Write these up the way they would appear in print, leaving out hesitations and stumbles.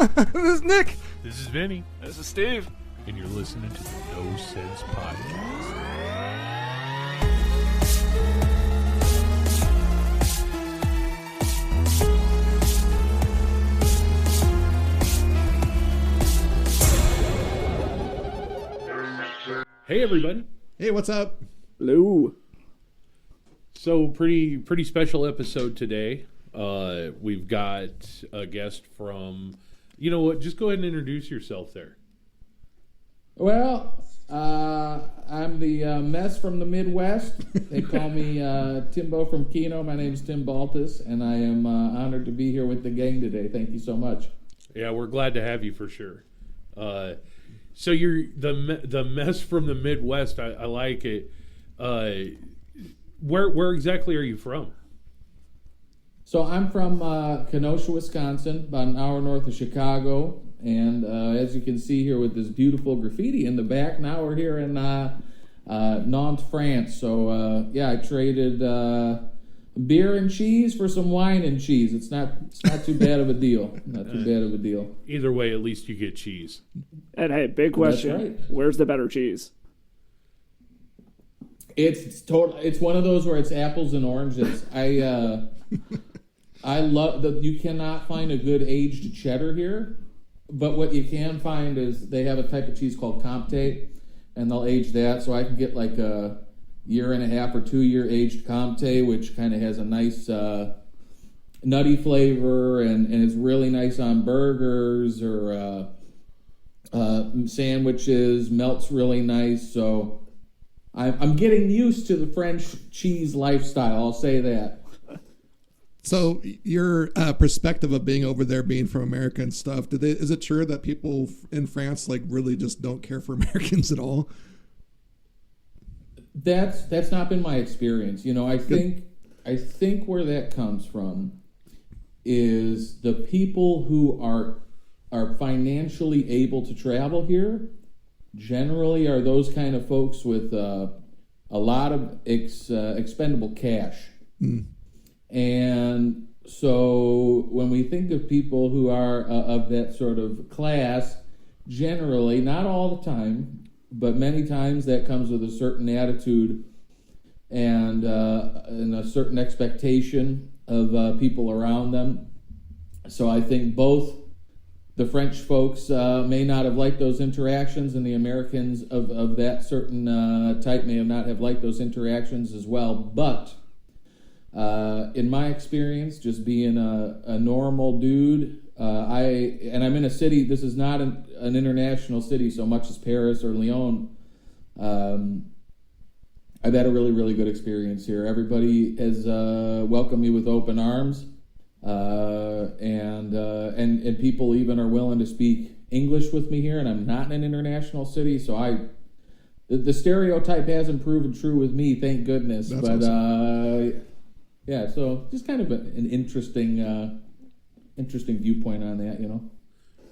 This is Nick. This is Vinny. This is Steve. And you're listening to the No Sense Podcast. Hey, everybody. Hey, what's up? Hello. So, pretty special episode today. We've got a guest from... You know what? Just go ahead and introduce yourself there. Well, I'm the mess from the Midwest. They call me Timbo from Keno. My name's Tim Baltes, and I am honored to be here with the gang today. Thank you so much. Yeah, we're glad to have you for sure. So you're the mess from the Midwest. I like it. Where exactly are you from? So I'm from Kenosha, Wisconsin, about an hour north of Chicago. And as you can see here with this beautiful graffiti in the back, now we're here in Nantes, France. So, I traded beer and cheese for some wine and cheese. It's not too bad of a deal. Not too bad of a deal. Either way, at least you get cheese. And hey, big question. That's right. Where's the better cheese? It's one of those where it's apples and oranges. I love that you cannot find a good aged cheddar here, but what you can find is they have a type of cheese called Comté, and they'll age that. So I can get like a 1.5 or 2 year aged Comté, which kind of has a nice nutty flavor and is really nice on burgers or sandwiches. Melts really nice. So I'm getting used to the French cheese lifestyle. I'll say that. So your perspective of being over there, being from America and stuff, is it true that people in France like really just don't care for Americans at all? That's not been my experience. You know, I think where that comes from is the people who are financially able to travel here generally are those kind of folks with a lot of expendable cash. Mm. And so when we think of people who are of that sort of class, generally, not all the time, but many times that comes with a certain attitude and a certain expectation of people around them. So I think both the French folks may not have liked those interactions, and the Americans of that certain type may not have liked those interactions as well. But in my experience, just being a normal dude, I'm in a city. This is not an international city so much as Paris or Lyon. I've had a really, really good experience here. Everybody has welcomed me with open arms, and people even are willing to speak English with me here. And I'm not in an international city, so the stereotype hasn't proven true with me, thank goodness. That's but awesome. Yeah, so just kind of an interesting viewpoint on that, you know.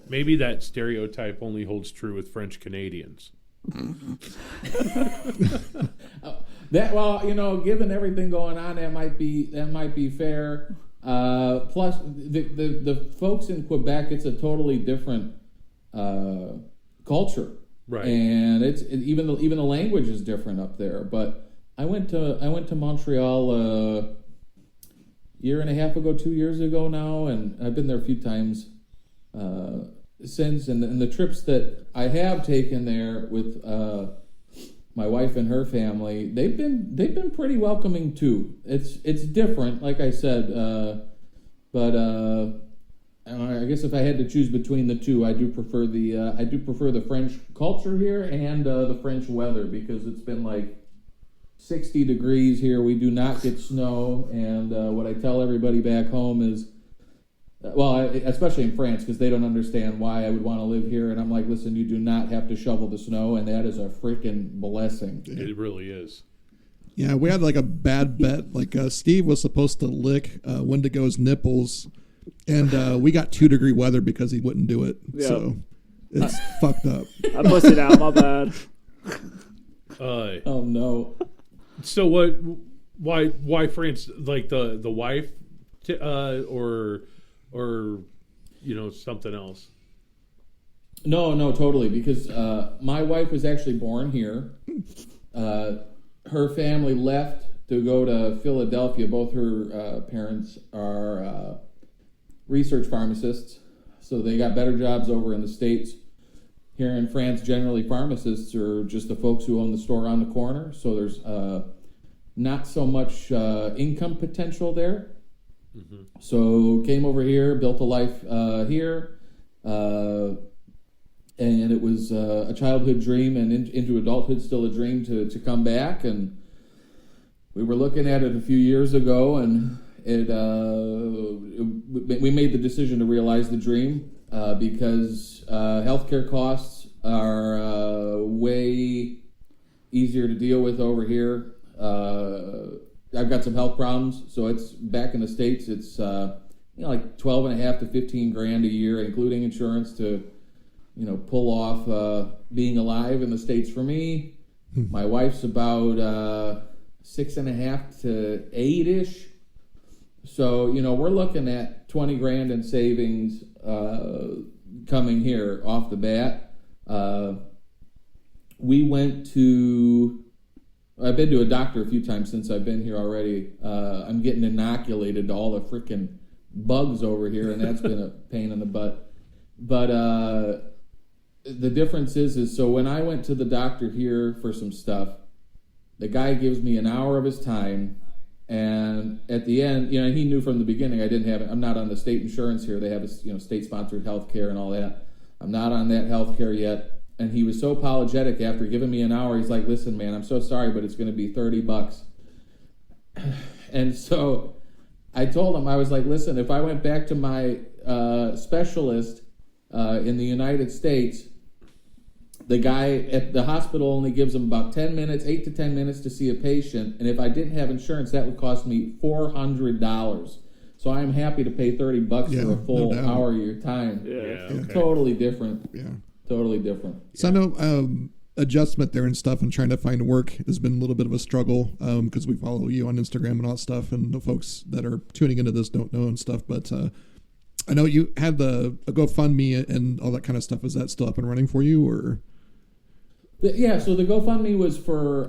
Maybe that stereotype only holds true with French Canadians. Given everything going on, that might be fair. Plus, the folks in Quebec, it's a totally different culture, right? And even the language is different up there. But I went to Montreal 1.5 ago, 2 years ago now, and I've been there a few times since. And the trips that I have taken there with my wife and her family, they've been pretty welcoming too. It's different, like I said, but I guess if I had to choose between the two, I do prefer the French culture here and the French weather, because it's been like 60 degrees here. We do not get snow, and what I tell everybody back home is, especially in France, because they don't understand why I would want to live here, and I'm like, listen, you do not have to shovel the snow, and that is a freaking blessing. It really is. Yeah, we had like a bad bet. Like Steve was supposed to lick Wendigo's nipples, and we got 2-degree weather because he wouldn't do it. Yep. So it's fucked up. I busted out, my bad. Oh no. So why France? Like the wife, or something else? No, totally. Because my wife was actually born here. Her family left to go to Philadelphia. Both her parents are research pharmacists, so they got better jobs over in the States. Here in France, generally pharmacists are just the folks who own the store on the corner, so there's not so much income potential there. Mm-hmm. So came over here, built a life here, and it was a childhood dream, and into adulthood still a dream to come back. And we were looking at it a few years ago, and we made the decision to realize the dream because healthcare costs are way easier to deal with over here. I've got some health problems, so it's back in the States. It's like 12 and a half to 15 grand a year, including insurance, to pull off being alive in the States for me. My wife's about 6.5 to 8-ish. So, we're looking at 20 grand in savings coming here off the bat. I've been to a doctor a few times since I've been here already. I'm getting inoculated to all the freaking bugs over here, and that's been a pain in the butt. But the difference is so when I went to the doctor here for some stuff, the guy gives me an hour of his time, and at the end, he knew from the beginning I didn't have it. I'm not on the state insurance here. They have state-sponsored health care and all that. I'm not on that health care yet. And he was so apologetic after giving me an hour. He's like, "Listen, man, I'm so sorry, but it's going to be $30." And so I told him, I was like, "Listen, if I went back to my specialist in the United States, the guy at the hospital only gives him about 10 minutes, 8 to 10 minutes to see a patient. And if I didn't have insurance, that would cost me $400. So I'm happy to pay $30 for a full hour of your time." Yeah. Okay. Totally different. Yeah. Totally different. So I know adjustment there and stuff and trying to find work has been a little bit of a struggle because we follow you on Instagram and all that stuff, and the folks that are tuning into this don't know and stuff. But I know you had a GoFundMe and all that kind of stuff. Is that still up and running for you, or? Yeah, so the GoFundMe was for,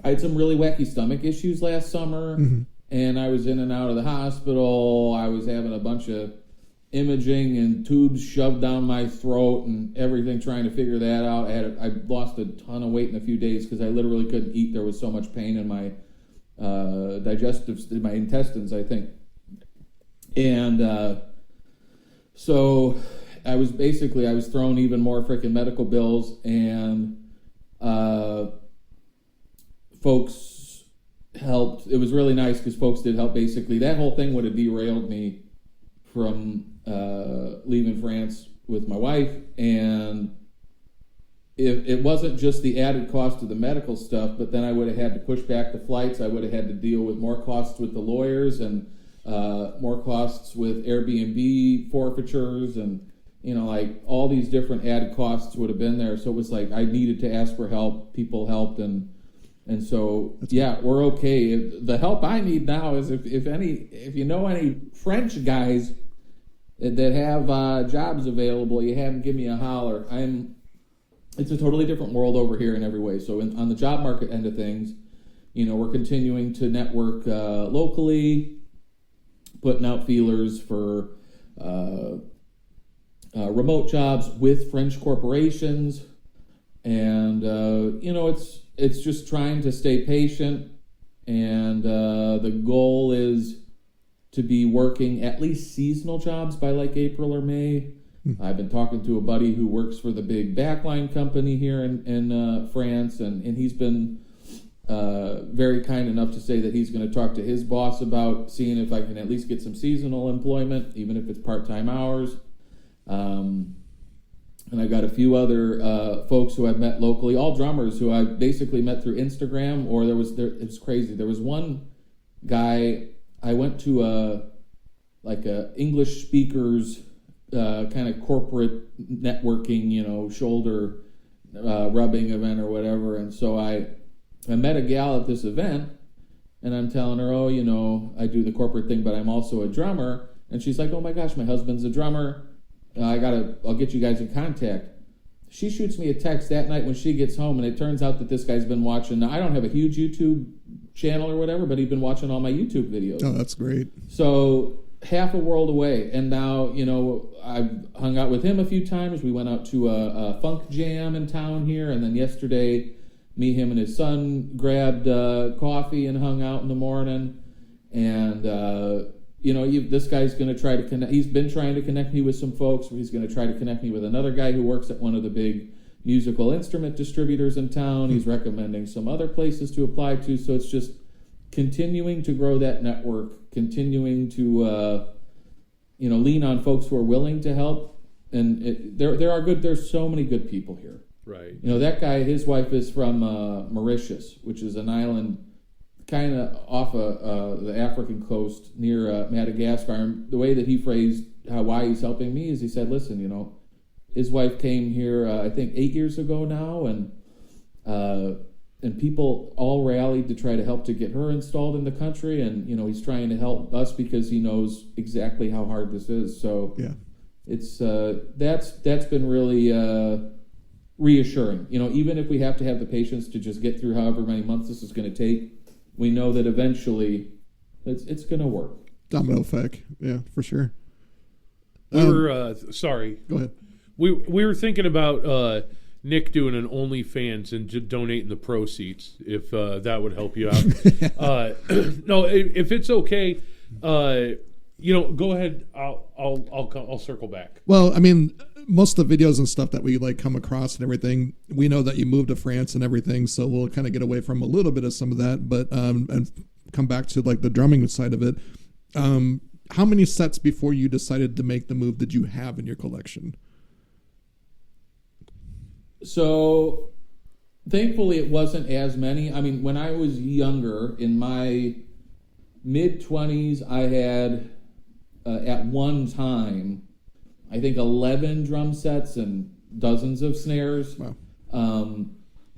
I had some really wacky stomach issues last summer, and I was in and out of the hospital. I was having a bunch of imaging and tubes shoved down my throat and everything, trying to figure that out. I lost a ton of weight in a few days because I literally couldn't eat. There was so much pain in my my intestines, I think. And so I was thrown even more freaking medical bills, and folks helped. It was really nice because folks did help. Basically, that whole thing would have derailed me from leaving France with my wife, and it wasn't just the added cost of the medical stuff, but then I would have had to push back the flights. I would have had to deal with more costs with the lawyers and more costs with Airbnb forfeitures, and like all these different added costs would have been there. So it was like I needed to ask for help. People helped, and so we're okay. The help I need now is if you know any French guys that have jobs available, you have them give me a holler. It's a totally different world over here in every way. So on the job market end of things, we're continuing to network locally, putting out feelers for remote jobs with French corporations, and it's just trying to stay patient, and the goal is to be working at least seasonal jobs by like April or May. I've been talking to a buddy who works for the big backline company here in France, and he's been very kind enough to say that he's going to talk to his boss about seeing if I can at least get some seasonal employment, even if it's part-time hours. And I've got a few other folks who I've met locally, all drummers who I basically met through Instagram, or it was crazy. There was one guy, I went to a English speakers kind of corporate networking, shoulder rubbing event or whatever. And so I met a gal at this event, and I'm telling her, I do the corporate thing, but I'm also a drummer. And she's like, "Oh my gosh, my husband's a drummer." I'll get you guys in contact. She shoots me a text that night when she gets home, and it turns out that this guy's been watching. Now, I don't have a huge YouTube channel or whatever, but he'd been watching all my YouTube videos. Oh, that's great. So half a world away, and now, you know, I've hung out with him a few times. We went out to a funk jam in town here, and then yesterday, me, him, and his son grabbed coffee and hung out in the morning. And you know, this guy's going to try to connect. He's been trying to connect me with some folks. He's going to try to connect me with another guy who works at one of the big musical instrument distributors in town. He's recommending some other places to apply to. So it's just continuing to grow that network, continuing to you know, lean on folks who are willing to help. And there's so many good people here. Right. You know, that guy, his wife is from Mauritius, which is an island kind of off the African coast near Madagascar. And the way that he phrased why he's helping me is he said, listen, you know, his wife came here, I think 8 years ago now, and people all rallied to try to help to get her installed in the country. And, you know, he's trying to help us because he knows exactly how hard this is. So Yeah. it's that's been really reassuring. You know, even if we have to have the patience to just get through however many months this is going to take, we know that eventually it's going to work. Domino effect. Yeah, for sure. We were sorry. Go ahead. We were thinking about Nick doing an OnlyFans and just donating the proceeds if that would help you out. No, if it's okay, you know, go ahead. I'll circle back. Well, I mean, most of the videos and stuff that we like come across and everything, we know that you moved to France and everything, so we'll kind of get away from a little bit of some of that, but and come back to like the drumming side of it. How many sets before you decided to make the move did you have in your collection? So, thankfully, it wasn't as many. I mean, when I was younger, in my mid-20s, I had, at one time, I think 11 drum sets and dozens of snares. Wow.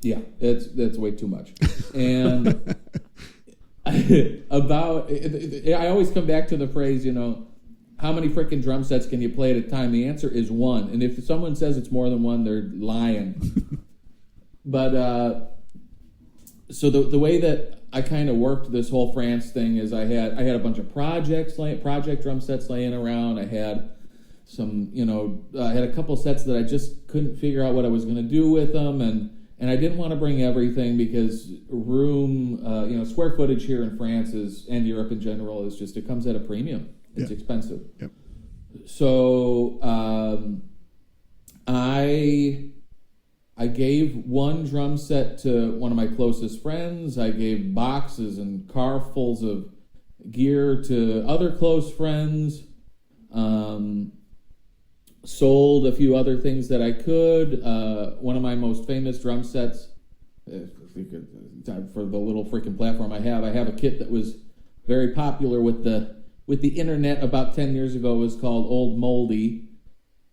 Yeah, that's way too much. And I always come back to the phrase, you know, how many freaking drum sets can you play at a time? The answer is one. And if someone says it's more than one, they're lying. But so the way that I kind of worked this whole France thing is I had a bunch of project drum sets laying around. I had some, you know, I had a couple sets that I just couldn't figure out what I was going to do with them, and I didn't want to bring everything because room, you know, square footage here in France and Europe in general is just, it comes at a premium. It's expensive. Yep. So I gave one drum set to one of my closest friends. I gave boxes and carfuls of gear to other close friends. Sold a few other things that I could. One of my most famous drum sets, for the little freaking platform I have a kit that was very popular with the internet about 10 years ago. It was called Old Moldy.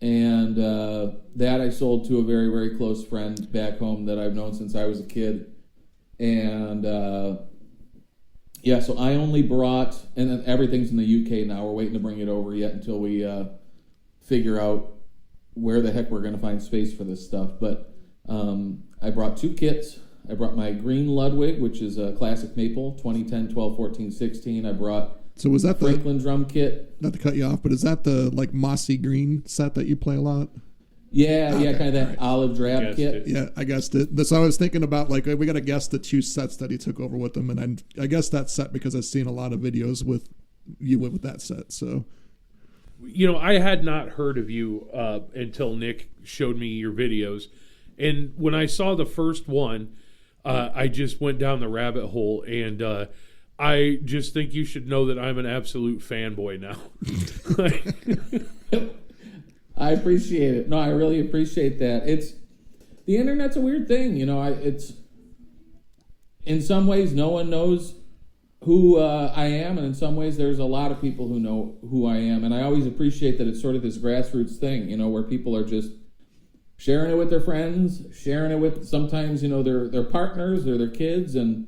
And that I sold to a very, very close friend back home that I've known since I was a kid. And yeah, so I only brought, and then everything's in the UK now. We're waiting to bring it over yet until we figure out where the heck we're going to find space for this stuff. But I brought two kits. I brought my green Ludwig, which is a classic maple, 2010, 12, 14, 16. I brought So was that Franklin drum kit. Not to cut you off, but is that the like mossy green set that you play a lot? Yeah, Okay, kind of that right. olive drab Guessed kit. it. Yeah, I guessed it. So I was thinking about like we got to guess the two sets that he took over with him, and I guess that set because I've seen a lot of videos with you with that set. So You know, I had not heard of you until Nick showed me your videos. And when I saw the first one, I just went down the rabbit hole. And I just think you should know that I'm an absolute fanboy now. I appreciate it. No, I really appreciate that. The internet's a weird thing, you know. It's in some ways no one knows who I am, and in some ways there's a lot of people who know who I am, and I always appreciate that it's sort of this grassroots thing, you know, where people are just sharing it with their friends, sharing it with sometimes, you know, their partners or their kids, and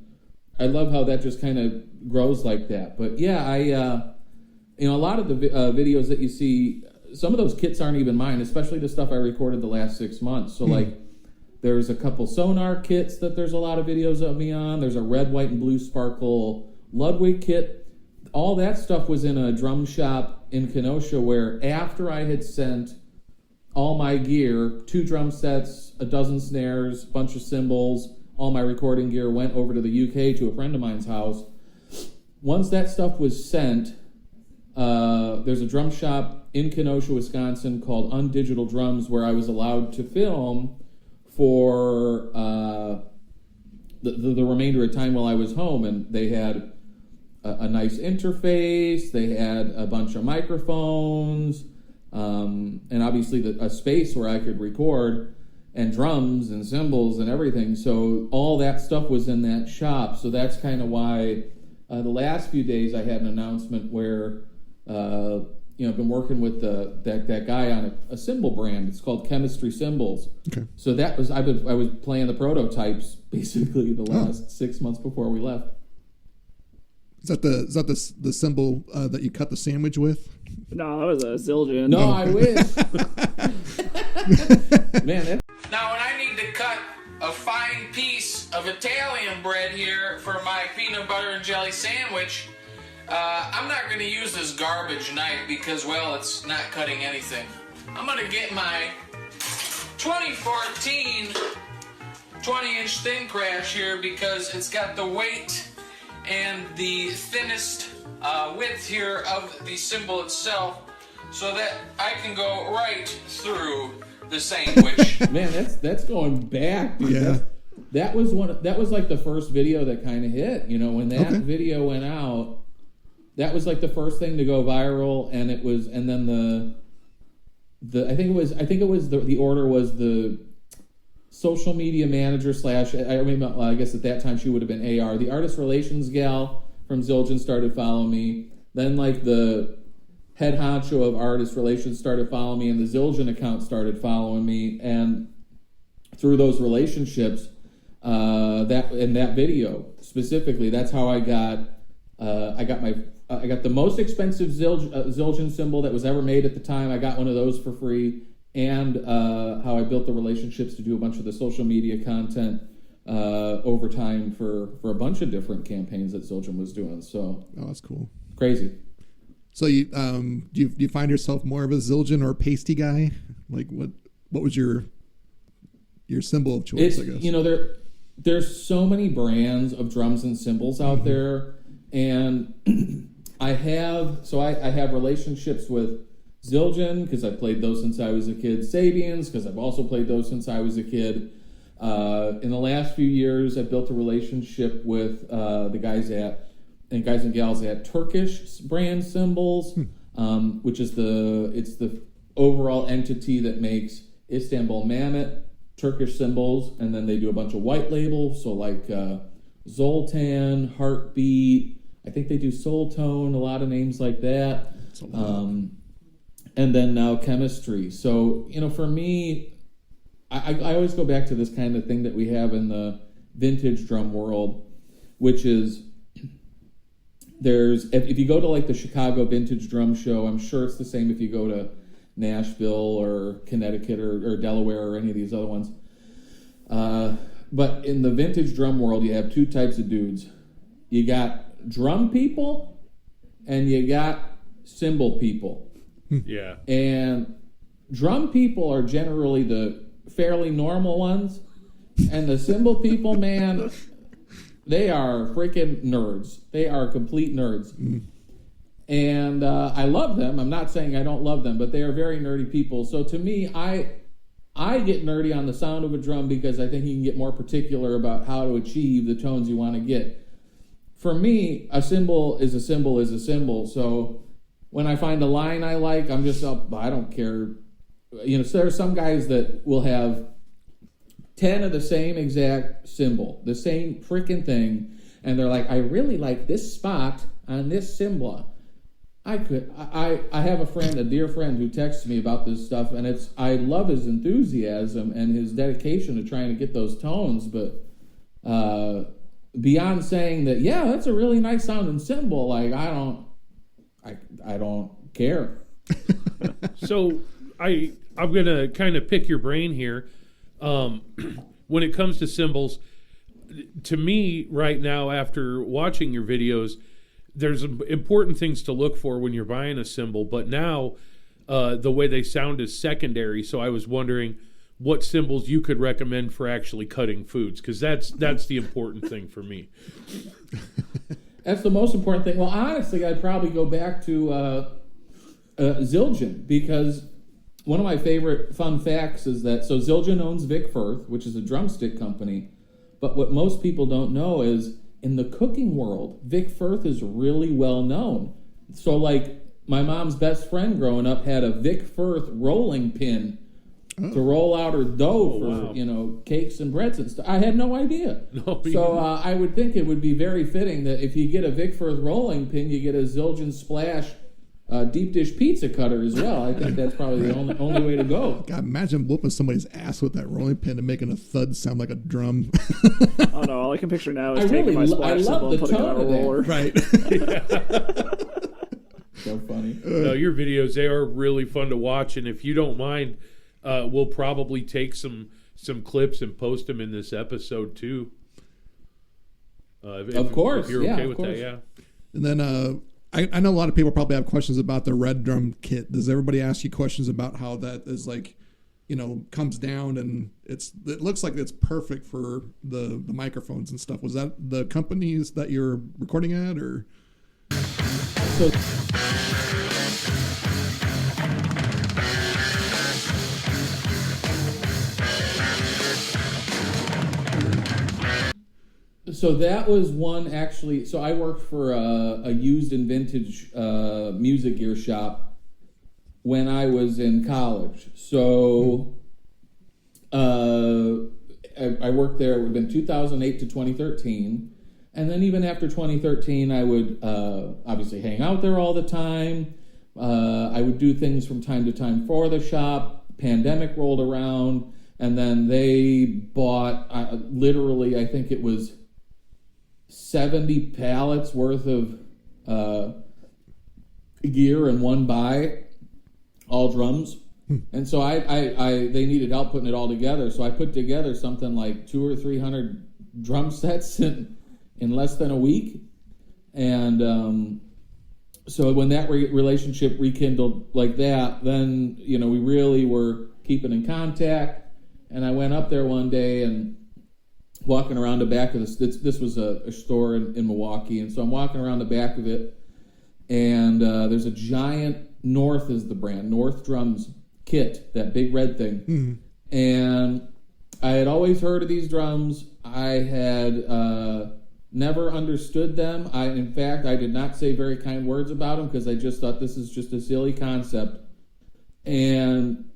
I love how that just kind of grows like that. But yeah, you know, a lot of the videos that you see some of those kits aren't even mine, especially the stuff I recorded the last 6 months. So like, there's a couple sonar kits that there's a lot of videos of me on. There's a red, white, and blue sparkle Ludwig kit. All that stuff was in a drum shop in Kenosha, where after I had sent all my gear, 2 drum sets, a dozen snares, a bunch of cymbals, all my recording gear went over to the UK to a friend of mine's house. Once that stuff was sent, there's a drum shop in Kenosha, Wisconsin called Undigital Drums, where I was allowed to film for the remainder of time while I was home, and they had a nice interface, they had a bunch of microphones, and obviously a space where I could record, and drums and cymbals and everything. So all that stuff was in that shop. So that's kind of why the last few days I had an announcement where I've been working with that guy on a cymbal brand. It's called Chemistry Cymbals. Okay. So that was I was playing the prototypes basically the last 6 months before we left. Is that the symbol that you cut the sandwich with? No, that was a Zildjian. No, I wish. Man, Now, when I need to cut a fine piece of Italian bread here for my peanut butter and jelly sandwich, I'm not going to use this garbage knife because, well, it's not cutting anything. I'm going to get my 2014 20-inch thin crash here because it's got the weight and the thinnest width here of the cymbal itself, so that I can go right through the sandwich. man, that's going back, dude. Yeah. That was like the first video that kind of hit. When that video went out, that was like the first thing to go viral, and then I think it was the order was the social media manager / I guess at that time she would have been AR. The artist relations gal from Zildjian started following me. Then like the head honcho of artist relations started following me, and the Zildjian account started following me. And through those relationships, that video specifically, that's how I got the most expensive Zildjian cymbal that was ever made at the time. I got one of those for free. And how I built the relationships to do a bunch of the social media content over time for a bunch of different campaigns that Zildjian was doing. So, that's cool. Crazy. So do you find yourself more of a Zildjian or pasty guy? Like what was your symbol of choice? I guess there's so many brands of drums and cymbals out there, and I have relationships with Zildjian because I've played those since I was a kid. Sabians because I've also played those since I was a kid. In the last few years, I've built a relationship with the guys and gals at Turkish brand cymbals, which is the overall entity that makes Istanbul Mehmet Turkish cymbals, and then they do a bunch of white labels, so like Zoltan, Heartbeat. I think they do Soul Tone, a lot of names like that. And then now Chemistry. So, for me, I always go back to this kind of thing that we have in the vintage drum world, which is if you go to like the Chicago Vintage Drum Show, I'm sure it's the same if you go to Nashville or Connecticut or Delaware or any of these other ones. But in the vintage drum world, you have two types of dudes. You got drum people and you got cymbal people. Yeah. And drum people are generally the fairly normal ones. And the cymbal people, man, they are freaking nerds. They are complete nerds. And I love them. I'm not saying I don't love them, but they are very nerdy people. So to me, I get nerdy on the sound of a drum because I think you can get more particular about how to achieve the tones you want to get. For me, a cymbal is a cymbal is a cymbal. So when I find a line I like, I'm just up. I don't care. So there are some guys that will have 10 of the same exact cymbal, the same freaking thing, and they're like, I really like this spot on this cymbal. I have a dear friend who texts me about this stuff, and I love his enthusiasm and his dedication to trying to get those tones, but beyond saying that, yeah, that's a really nice sounding cymbal, like I don't care. So I'm gonna kind of pick your brain here. When it comes to cymbals, to me right now, after watching your videos, there's important things to look for when you're buying a cymbal. But now, the way they sound is secondary. So I was wondering what cymbals you could recommend for actually cutting foods, because that's the important thing for me. That's the most important thing. Well, honestly, I'd probably go back to Zildjian, because one of my favorite fun facts is that, so Zildjian owns Vic Firth, which is a drumstick company, but what most people don't know is in the cooking world, Vic Firth is really well known. So like my mom's best friend growing up had a Vic Firth rolling pin to roll out her dough for cakes and breads and stuff. I had no idea. So I would think it would be very fitting that if you get a Vic Firth rolling pin, you get a Zildjian Splash deep dish pizza cutter as well. I think that's probably the only way to go. God, imagine whooping somebody's ass with that rolling pin and making a thud sound like a drum. Oh no, all I can picture now is taking my splash symbol and putting it on a roller. Right. So funny. No, your videos, they are really fun to watch, and if you don't mind, we'll probably take some clips and post them in this episode too. Of course, if you're okay with that, yeah. And then I know a lot of people probably have questions about the red drum kit. Does everybody ask you questions about how that is like, comes down and it looks like it's perfect for the microphones and stuff? Was that the companies that you're recording at, or? So that was one actually. So I worked for a used and vintage music gear shop when I was in college. So I worked there. It would have been 2008 to 2013. And then even after 2013, I would obviously hang out there all the time. I would do things from time to time for the shop. Pandemic rolled around, and then they bought, literally, I think it was 70 pallets worth of gear in one buy, all drums. And so they needed help putting it all together. So I put together something like 200 or 300 drum sets in less than a week. And so when that relationship rekindled like that, then, we really were keeping in contact. And I went up there one day and walking around the back of this was a store in Milwaukee. And so I'm walking around the back of it, and there's a giant, North is the brand, North Drums kit, that big red thing. Mm-hmm. And I had always heard of these drums. I had never understood them. In fact, I did not say very kind words about them because I just thought this is just a silly concept. And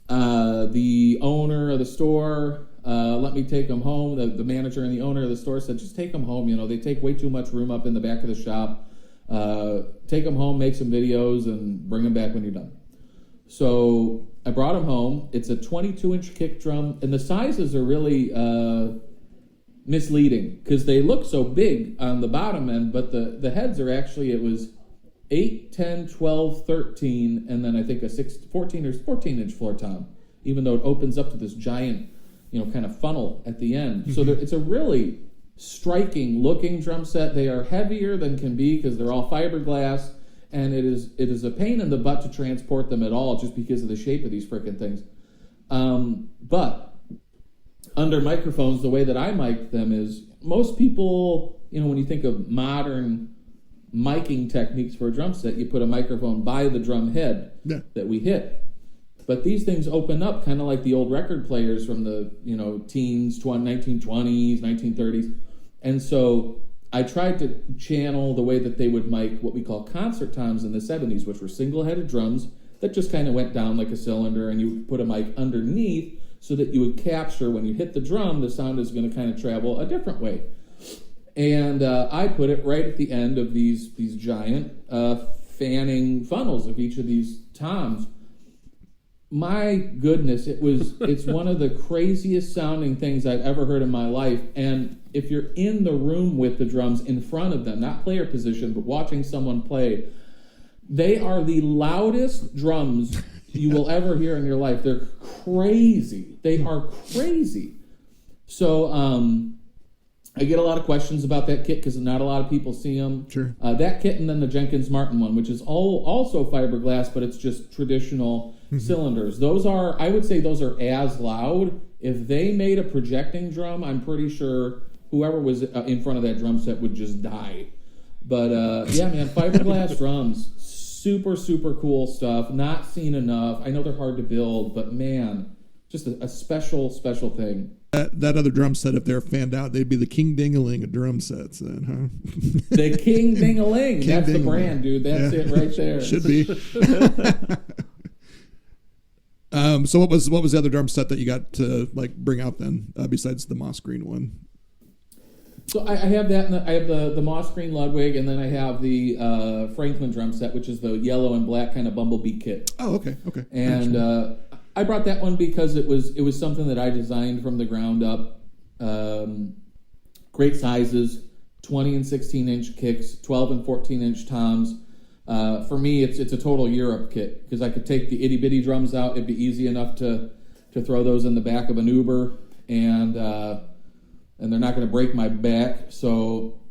the owner of the store let me take them home. The manager and the owner of the store said, just take them home. They take way too much room up in the back of the shop. Take them home, make some videos, and bring them back when you're done. So I brought them home. It's a 22-inch kick drum, and the sizes are really misleading because they look so big on the bottom end, but the heads are actually, it was 8, 10, 12, 13, and then I think a 14-inch floor tom, even though it opens up to this giant, kind of funnel at the end. Mm-hmm. So it's a really striking looking drum set. They are heavier than can be because they're all fiberglass, and it is a pain in the butt to transport them at all just because of the shape of these frickin' things. But under microphones, the way that I mic them is, most people, when you think of modern miking techniques for a drum set, you put a microphone by the drum head that we hit. But these things open up kind of like the old record players from the, teens, 1920s, 1930s. And so I tried to channel the way that they would mic what we call concert toms in the 70s, which were single-headed drums that just kind of went down like a cylinder, and you would put a mic underneath so that you would capture, when you hit the drum, the sound is going to kind of travel a different way. And I put it right at the end of these giant fanning funnels of each of these toms. My goodness, it's one of the craziest sounding things I've ever heard in my life. And if you're in the room with the drums in front of them, not player position, but watching someone play, They are the loudest drums you will ever hear in your life. They're crazy. They are crazy. So I get a lot of questions about that kit because not a lot of people see them. Sure. That kit and then the Jenkins Martin one, which is also fiberglass, but it's just traditional cylinders. Those are, I would say those are as loud. If they made a projecting drum, I'm pretty sure whoever was in front of that drum set would just die. But yeah, man, fiberglass drums, super, super cool stuff. Not seen enough. I know they're hard to build, but man, just a special, special thing. That other drum set, if they're fanned out, they'd be the King Ding-a-ling of drum sets then, huh? The King Ding-a-ling. That's the brand, dude. That's it right there. Should be. So what was the other drum set that you got to like bring out then, besides the moss green one? So I have that. I have the moss green Ludwig, and then I have the Franklin drum set, which is the yellow and black kind of bumblebee kit. Oh, okay. And I brought that one because it was something that I designed from the ground up. Great sizes, 20 and 16 inch kicks, 12 and 14 inch toms. For me, it's a total Europe kit because I could take the itty bitty drums out. It'd be easy enough to throw those in the back of an Uber, and they're not going to break my back. So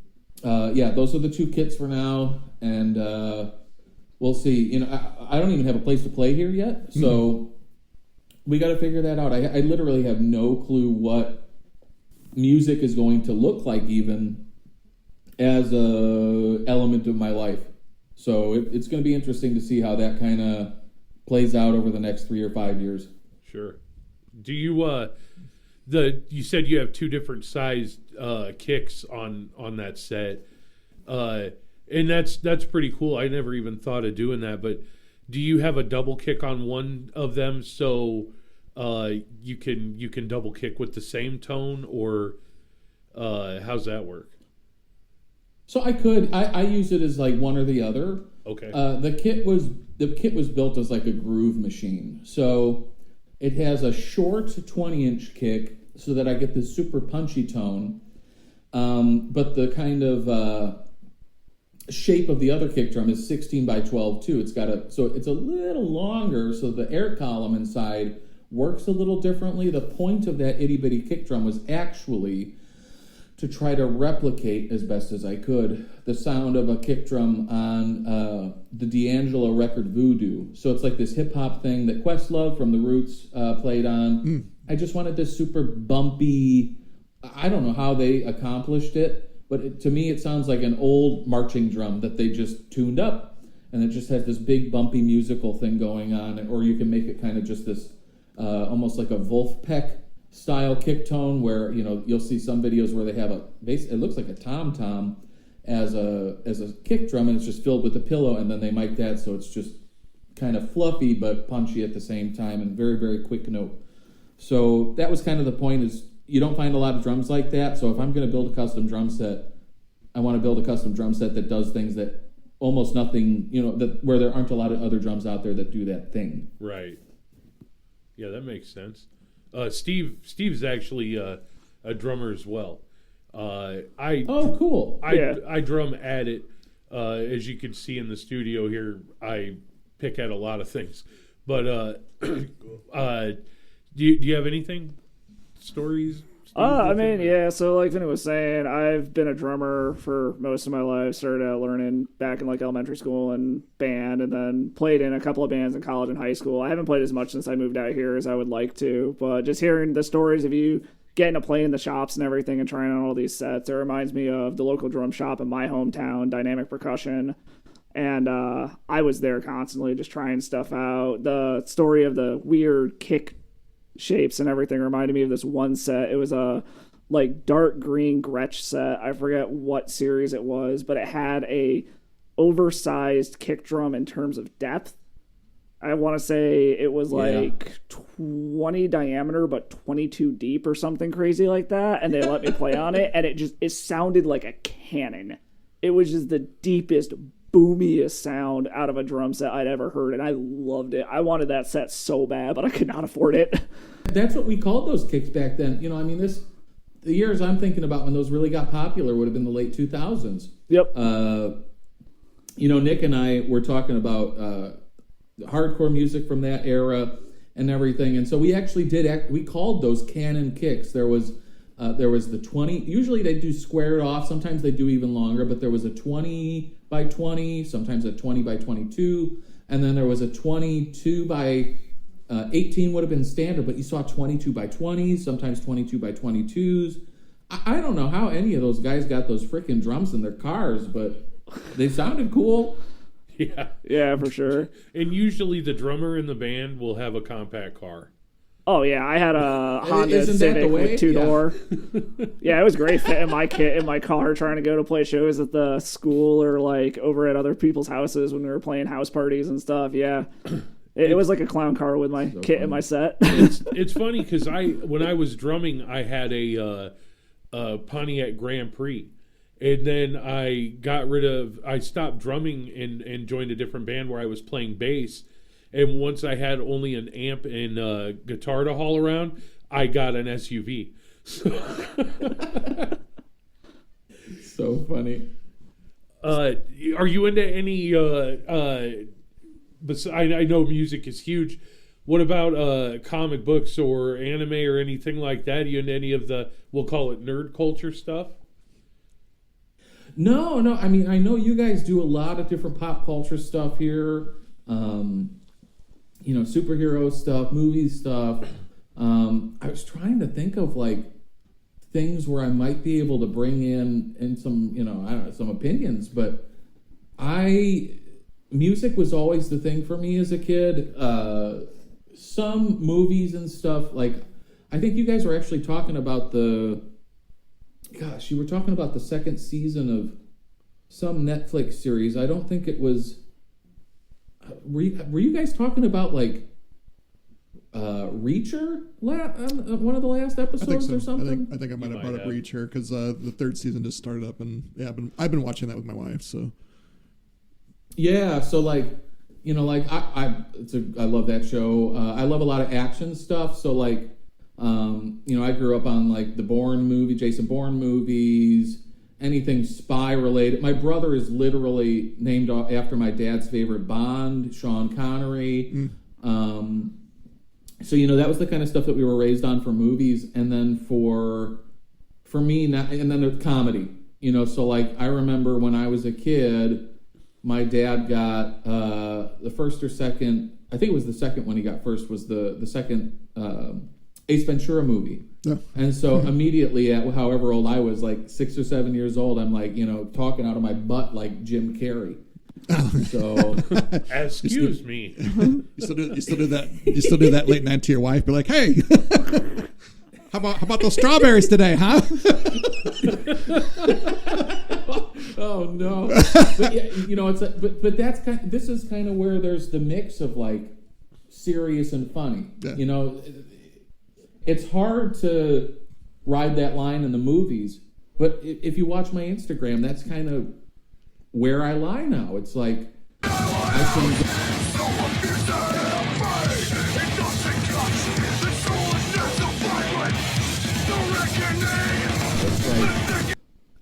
yeah, those are the two kits for now, and we'll see. You know, I don't even have a place to play here yet, so we got to figure that out. I literally have no clue what music is going to look like even as a element of my life. So it's going to be interesting to see how that kind of plays out over the next 3 or 5 years. Sure. Do you you said you have two different sized kicks on that set, and that's pretty cool. I never even thought of doing that. But do you have a double kick on one of them so you can double kick with the same tone, or how's that work? So I use it as like one or the other. Okay. The kit was built as like a groove machine. So it has a short 20-inch kick so that I get this super punchy tone. But the kind of shape of the other kick drum is 16 by 12 too. So it's a little longer, so the air column inside works a little differently. The point of that itty bitty kick drum was actually to try to replicate as best as I could the sound of a kick drum on the D'Angelo record Voodoo. So it's like this hip hop thing that Questlove from The Roots played on. I just wanted this super bumpy. I don't know how they accomplished it, but to me it sounds like an old marching drum that they just tuned up, and it just has this big bumpy musical thing going on. Or you can make it kind of just this almost like a Wolfpack style kick tone, where you'll see some videos where they have it looks like a tom-tom as a kick drum, and it's just filled with a pillow, and then they mic that so it's just kind of fluffy but punchy at the same time, and very, very quick note. So that was kind of the point, is you don't find a lot of drums like that. So if I'm going to build a custom drum set, I want to build a custom drum set that does things that almost nothing, where there aren't a lot of other drums out there that do that thing. Right. Yeah, that makes sense. Steve's actually a drummer as well. Cool. I drum at it. As you can see in the studio here, I pick at a lot of things. But do you have anything? Stories? I mean, yeah, so like Vinny was saying, I've been a drummer for most of my life. Started out learning back in like elementary school and band, and then played in a couple of bands in college and high school. I haven't played as much since I moved out here as I would like to, but just hearing the stories of you getting to play in the shops and everything and trying on all these sets, it reminds me of the local drum shop in my hometown, Dynamic Percussion. And I was there constantly just trying stuff out. The story of the weird kick shapes and everything reminded me of this one set. It was a like dark green Gretsch set. I forget what series it was, but it had a oversized kick drum in terms of depth. I want to say it was like 20 diameter but 22 deep or something crazy like that, and they let me play on it, and it sounded like a cannon. It was just the deepest, boomiest sound out of a drum set I'd ever heard, and I loved it. I wanted that set so bad, but I could not afford it. That's what we called those kicks back then. The years I'm thinking about when those really got popular would have been the late 2000s. Yep. Nick and I were talking about hardcore music from that era and everything, and so we actually we called those Canon kicks. There was the 20. Usually they do squared off. Sometimes they do even longer, but there was a 20 by 20, sometimes a 20 by 22, and then there was a 22 by 18 would have been standard, but you saw 22 by 20s, sometimes 22 by 22s. I don't know how any of those guys got those freaking drums in their cars, but they sounded cool. Yeah, for sure. And usually the drummer in the band will have a compact car. Oh yeah, I had a Honda Isn't that the Civic way? with 2-door. Yeah, it was great fitting my kit in my car, trying to go to play shows at the school or like over at other people's houses when we were playing house parties and stuff. Yeah, it was like a clown car with my kit and my set. It's funny because when I was drumming, I had a Pontiac Grand Prix. And then I stopped drumming and joined a different band where I was playing bass. And once I had only an amp and guitar to haul around, I got an SUV. So funny. Are you into any, I know music is huge. What about comic books or anime or anything like that? Are you into any of the, we'll call it nerd culture stuff? No. I mean, I know you guys do a lot of different pop culture stuff here. Superhero stuff, movie stuff. I was trying to think of like things where I might be able to bring in some, I don't know, some opinions. But music was always the thing for me as a kid. Some movies and stuff, like I think you guys were actually talking about you were talking about the second season of some Netflix series. I don't think it was. Were you guys talking about like Reacher? One of the last episodes or something? I think I might have brought up Reacher because the third season just started up, and yeah, I've been watching that with my wife. So yeah, so like I love that show. I love a lot of action stuff. So like. I grew up on like the Jason Bourne movies, anything spy related. My brother is literally named after my dad's favorite Bond, Sean Connery. So that was the kind of stuff that we were raised on for movies, and then for me, and then the comedy. So like I remember when I was a kid, my dad got the first or second. I think it was the second one he got first was the second. Ace Ventura movie. Yeah. And so immediately at however old I was, like 6 or 7 years old, I'm like, talking out of my butt like Jim Carrey. So excuse me. You still do that. You still do that late night to your wife. Be like, hey, how about those strawberries today, huh? Oh no. But yeah, it's but that's this is kind of where there's the mix of like serious and funny. Yeah. It's hard to ride that line in the movies, but if you watch my Instagram, that's kind of where I lie now. It's like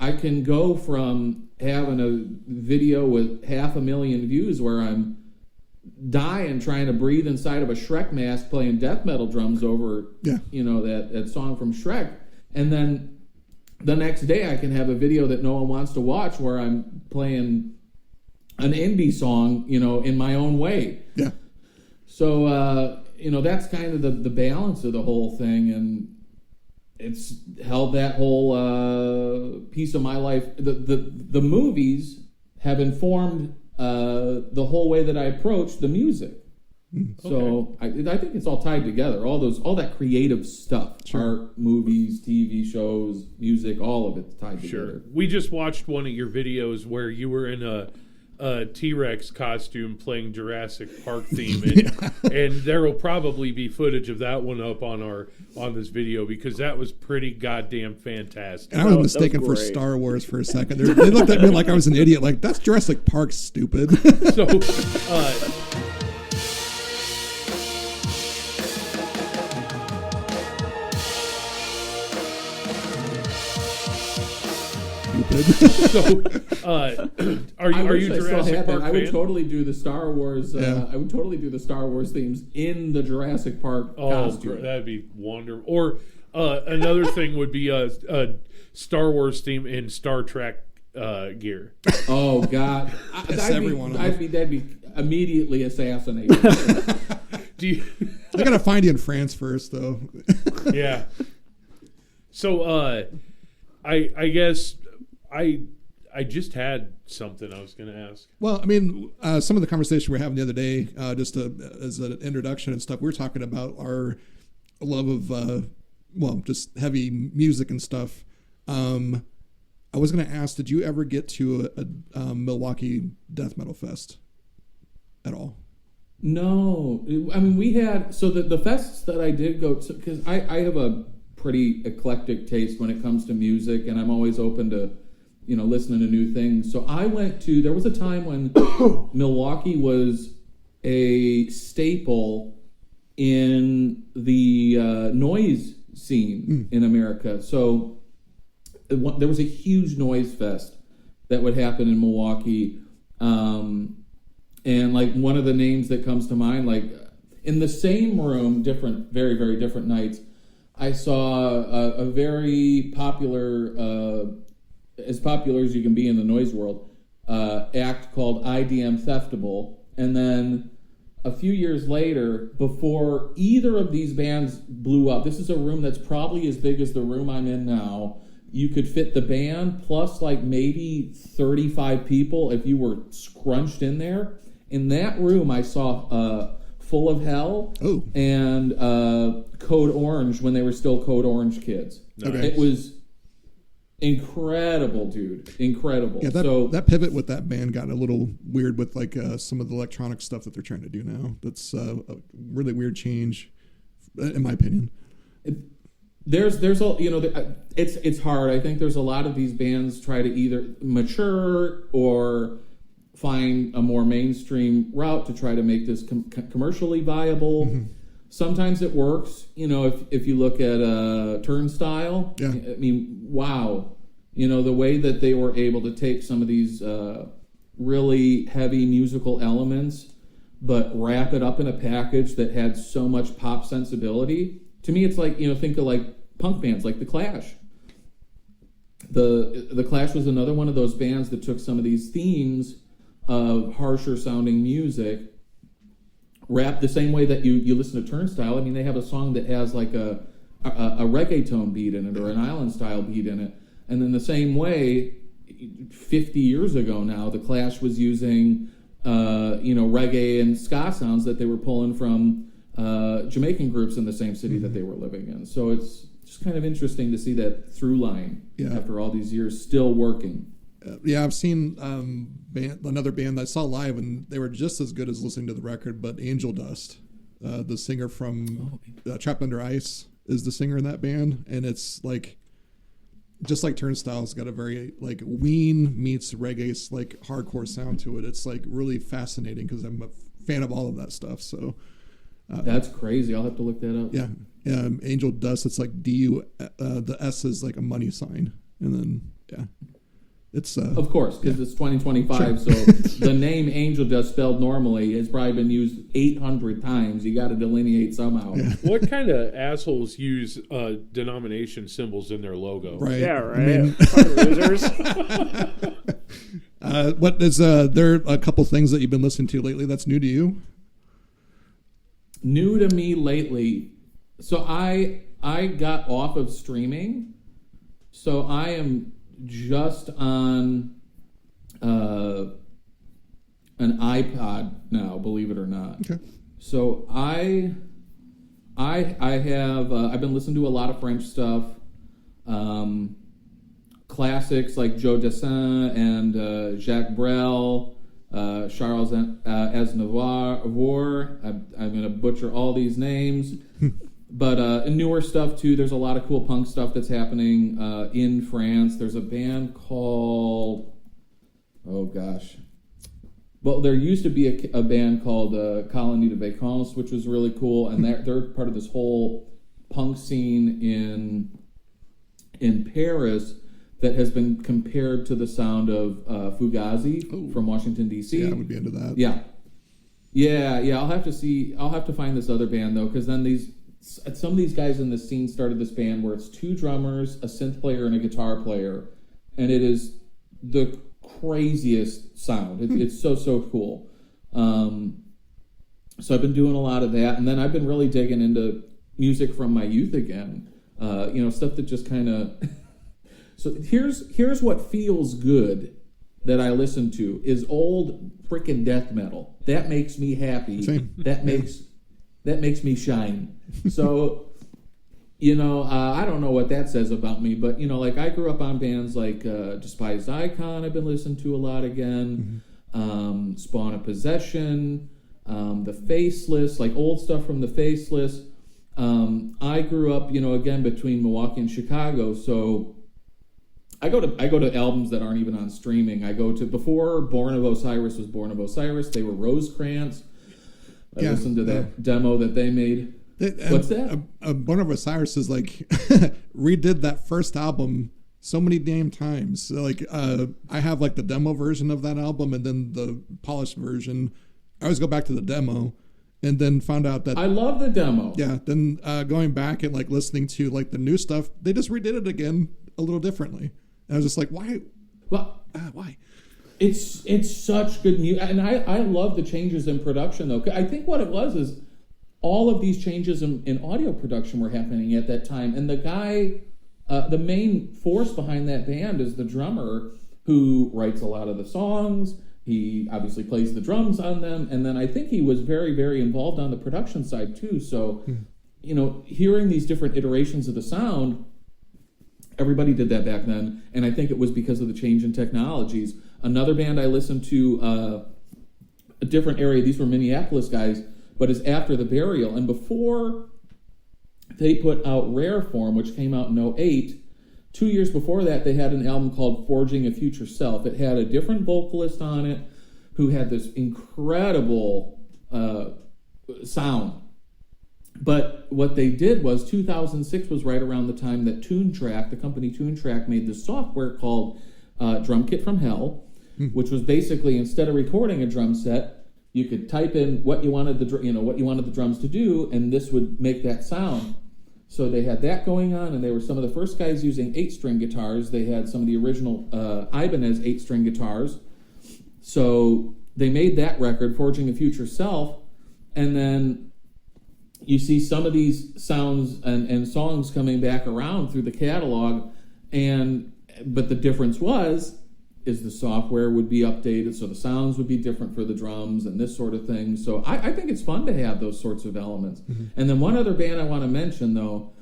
I can go from having a video with 500,000 views where I'm dying trying to breathe inside of a Shrek mask playing death metal drums over that song from Shrek, and then the next day I can have a video that no one wants to watch where I'm playing an indie song in my own way. So that's kind of the balance of the whole thing, and it's held that whole piece of my life. The movies have informed the whole way that I approach the music. So I think it's all tied together. All that creative stuff, art, movies, TV shows, music, all of it's tied together. We just watched one of your videos where you were in a T-Rex costume playing Jurassic Park theme, and there will probably be footage of that one up on this video because that was pretty goddamn fantastic. And I was mistaken for Star Wars for a second. They looked at me like I was an idiot. Like, that's Jurassic Park, stupid. So, stupid. So, are I you wish I still Jurassic had Park that. I would fan? totally do the Star Wars. Yeah. I would totally do the Star Wars themes in the Jurassic Park costume. That'd be wonderful. Or another thing would be a Star Wars theme in Star Trek gear. Oh God, that'd be immediately assassinated. Do you? I gotta find you in France first, though. Yeah. So I guess I just had something I was going to ask. Well, I mean, some of the conversation we were having the other day, as an introduction and stuff, we were talking about our love of, just heavy music and stuff. I was going to ask, did you ever get to a Milwaukee Death Metal Fest at all? No, I mean we had the fests that I did go to, because I have a pretty eclectic taste when it comes to music, and I'm always open to listening to new things. So I went to, there was a time when Milwaukee was a staple in the noise scene in America. So there was a huge noise fest that would happen in Milwaukee. And like one of the names that comes to mind, like in the same room, very, very different nights, I saw a very popular, as popular as you can be in the noise world, act called IDM Theftable. And then a few years later, before either of these bands blew up, this is a room that's probably as big as the room I'm in now. You could fit the band plus like maybe 35 people if you were scrunched in there. In that room, I saw Full of Hell and Code Orange when they were still Code Orange kids. Okay. It was incredible, dude. Incredible. Yeah, that pivot with that band got a little weird with like some of the electronic stuff that they're trying to do now. That's a really weird change, in my opinion. There's a it's hard. I think there's a lot of these bands try to either mature or find a more mainstream route to try to make this commercially viable. Mm-hmm. Sometimes it works. If you look at Turnstile, yeah. I mean, wow. The way that they were able to take some of these really heavy musical elements, but wrap it up in a package that had so much pop sensibility. To me, it's like, think of like punk bands like The Clash. The Clash was another one of those bands that took some of these themes of harsher sounding music, rap the same way that you listen to Turnstile. I mean, they have a song that has like a reggaeton beat in it or an island style beat in it. And then the same way, 50 years ago now, The Clash was using reggae and ska sounds that they were pulling from Jamaican groups in the same city that they were living in. So it's just kind of interesting to see that through line after all these years still working. Yeah, I've seen another band I saw live, and they were just as good as listening to the record, but Angel Dust, the singer from Trapped Under Ice, is the singer in that band, and it's like, just like Turnstile's got a very, like, Ween meets reggae, like, hardcore sound to it. It's, like, really fascinating, because I'm a fan of all of that stuff, so... That's crazy. I'll have to look that up. Yeah. Angel Dust, it's like D-U, the S is like a money sign, and then, yeah. It's of course, because it's 2025, sure. So the name Angel Dust spelled normally has probably been used 800 times. You got to delineate somehow. Yeah. What kind of assholes use denomination symbols in their logo? Right. Yeah, right. I mean, losers. What is there a couple things that you've been listening to lately that's new to you? New to me lately. So I got off of streaming. So I am just on an iPod now, believe it or not. Okay. So I have I've been listening to a lot of French stuff, classics like Joe Dassin and Jacques Brel, Charles Aznavour. I'm going to butcher all these names. But newer stuff, too. There's a lot of cool punk stuff that's happening in France. There's a band called... Oh, gosh. Well, there used to be a band called Colonie de Vacances, which was really cool. And they're part of this whole punk scene in Paris. that has been compared to the sound of Fugazi from Washington, D.C. Yeah, I would be into that. Yeah. I'll have to find this other band, though, because then some of these guys in the scene started this band where it's 2 drummers, a synth player, and a guitar player, and it is the craziest sound. It's so cool. So I've been doing a lot of that, and then I've been really digging into music from my youth again. Stuff that just kind of... So here's what feels good that I listen to is old freaking death metal. That makes me happy. Same. That makes me shine. So, I don't know what that says about me, but like I grew up on bands like Despised Icon. I've been listening to a lot again. Spawn of Possession, The Faceless, like old stuff from The Faceless. I grew up, again between Milwaukee and Chicago, so. I go to albums that aren't even on streaming. I go to before Born of Osiris was Born of Osiris. They were Rosecrans. I listened to that demo that they made. What's that? Born of Osiris is like redid that first album so many damn times. So, like I have like the demo version of that album and then the polished version. I always go back to the demo and then found out that I love the demo. Yeah. Then going back and like listening to like the new stuff, they just redid it again a little differently. And I was just like, why? Well, why? It's such good music, and I love the changes in production though. I think what it was is all of these changes in audio production were happening at that time, and the guy, the main force behind that band is the drummer who writes a lot of the songs. He obviously plays the drums on them, and then I think he was very, very involved on the production side too. So, hearing these different iterations of the sound. Everybody did that back then, and I think it was because of the change in technologies. Another band I listened to, a different area, these were Minneapolis guys, but is After the Burial. And before they put out Rare Form, which came out in 2008, 2 years before that, they had an album called Forging a Future Self. It had a different vocalist on it who had this incredible sound. But what they did was 2006 was right around the time that TuneTrack, the company TuneTrack, made this software called Drum Kit from Hell, which was basically instead of recording a drum set, you could type in what you wanted the drums to do, and this would make that sound. So they had that going on, and they were some of the first guys using 8-string guitars. They had some of the original Ibanez 8-string guitars. So they made that record, Forging a Future Self, and then you see some of these sounds and songs coming back around through the catalog, but the difference is the software would be updated, so the sounds would be different for the drums and this sort of thing. So I think it's fun to have those sorts of elements. And then one other band I want to mention, though,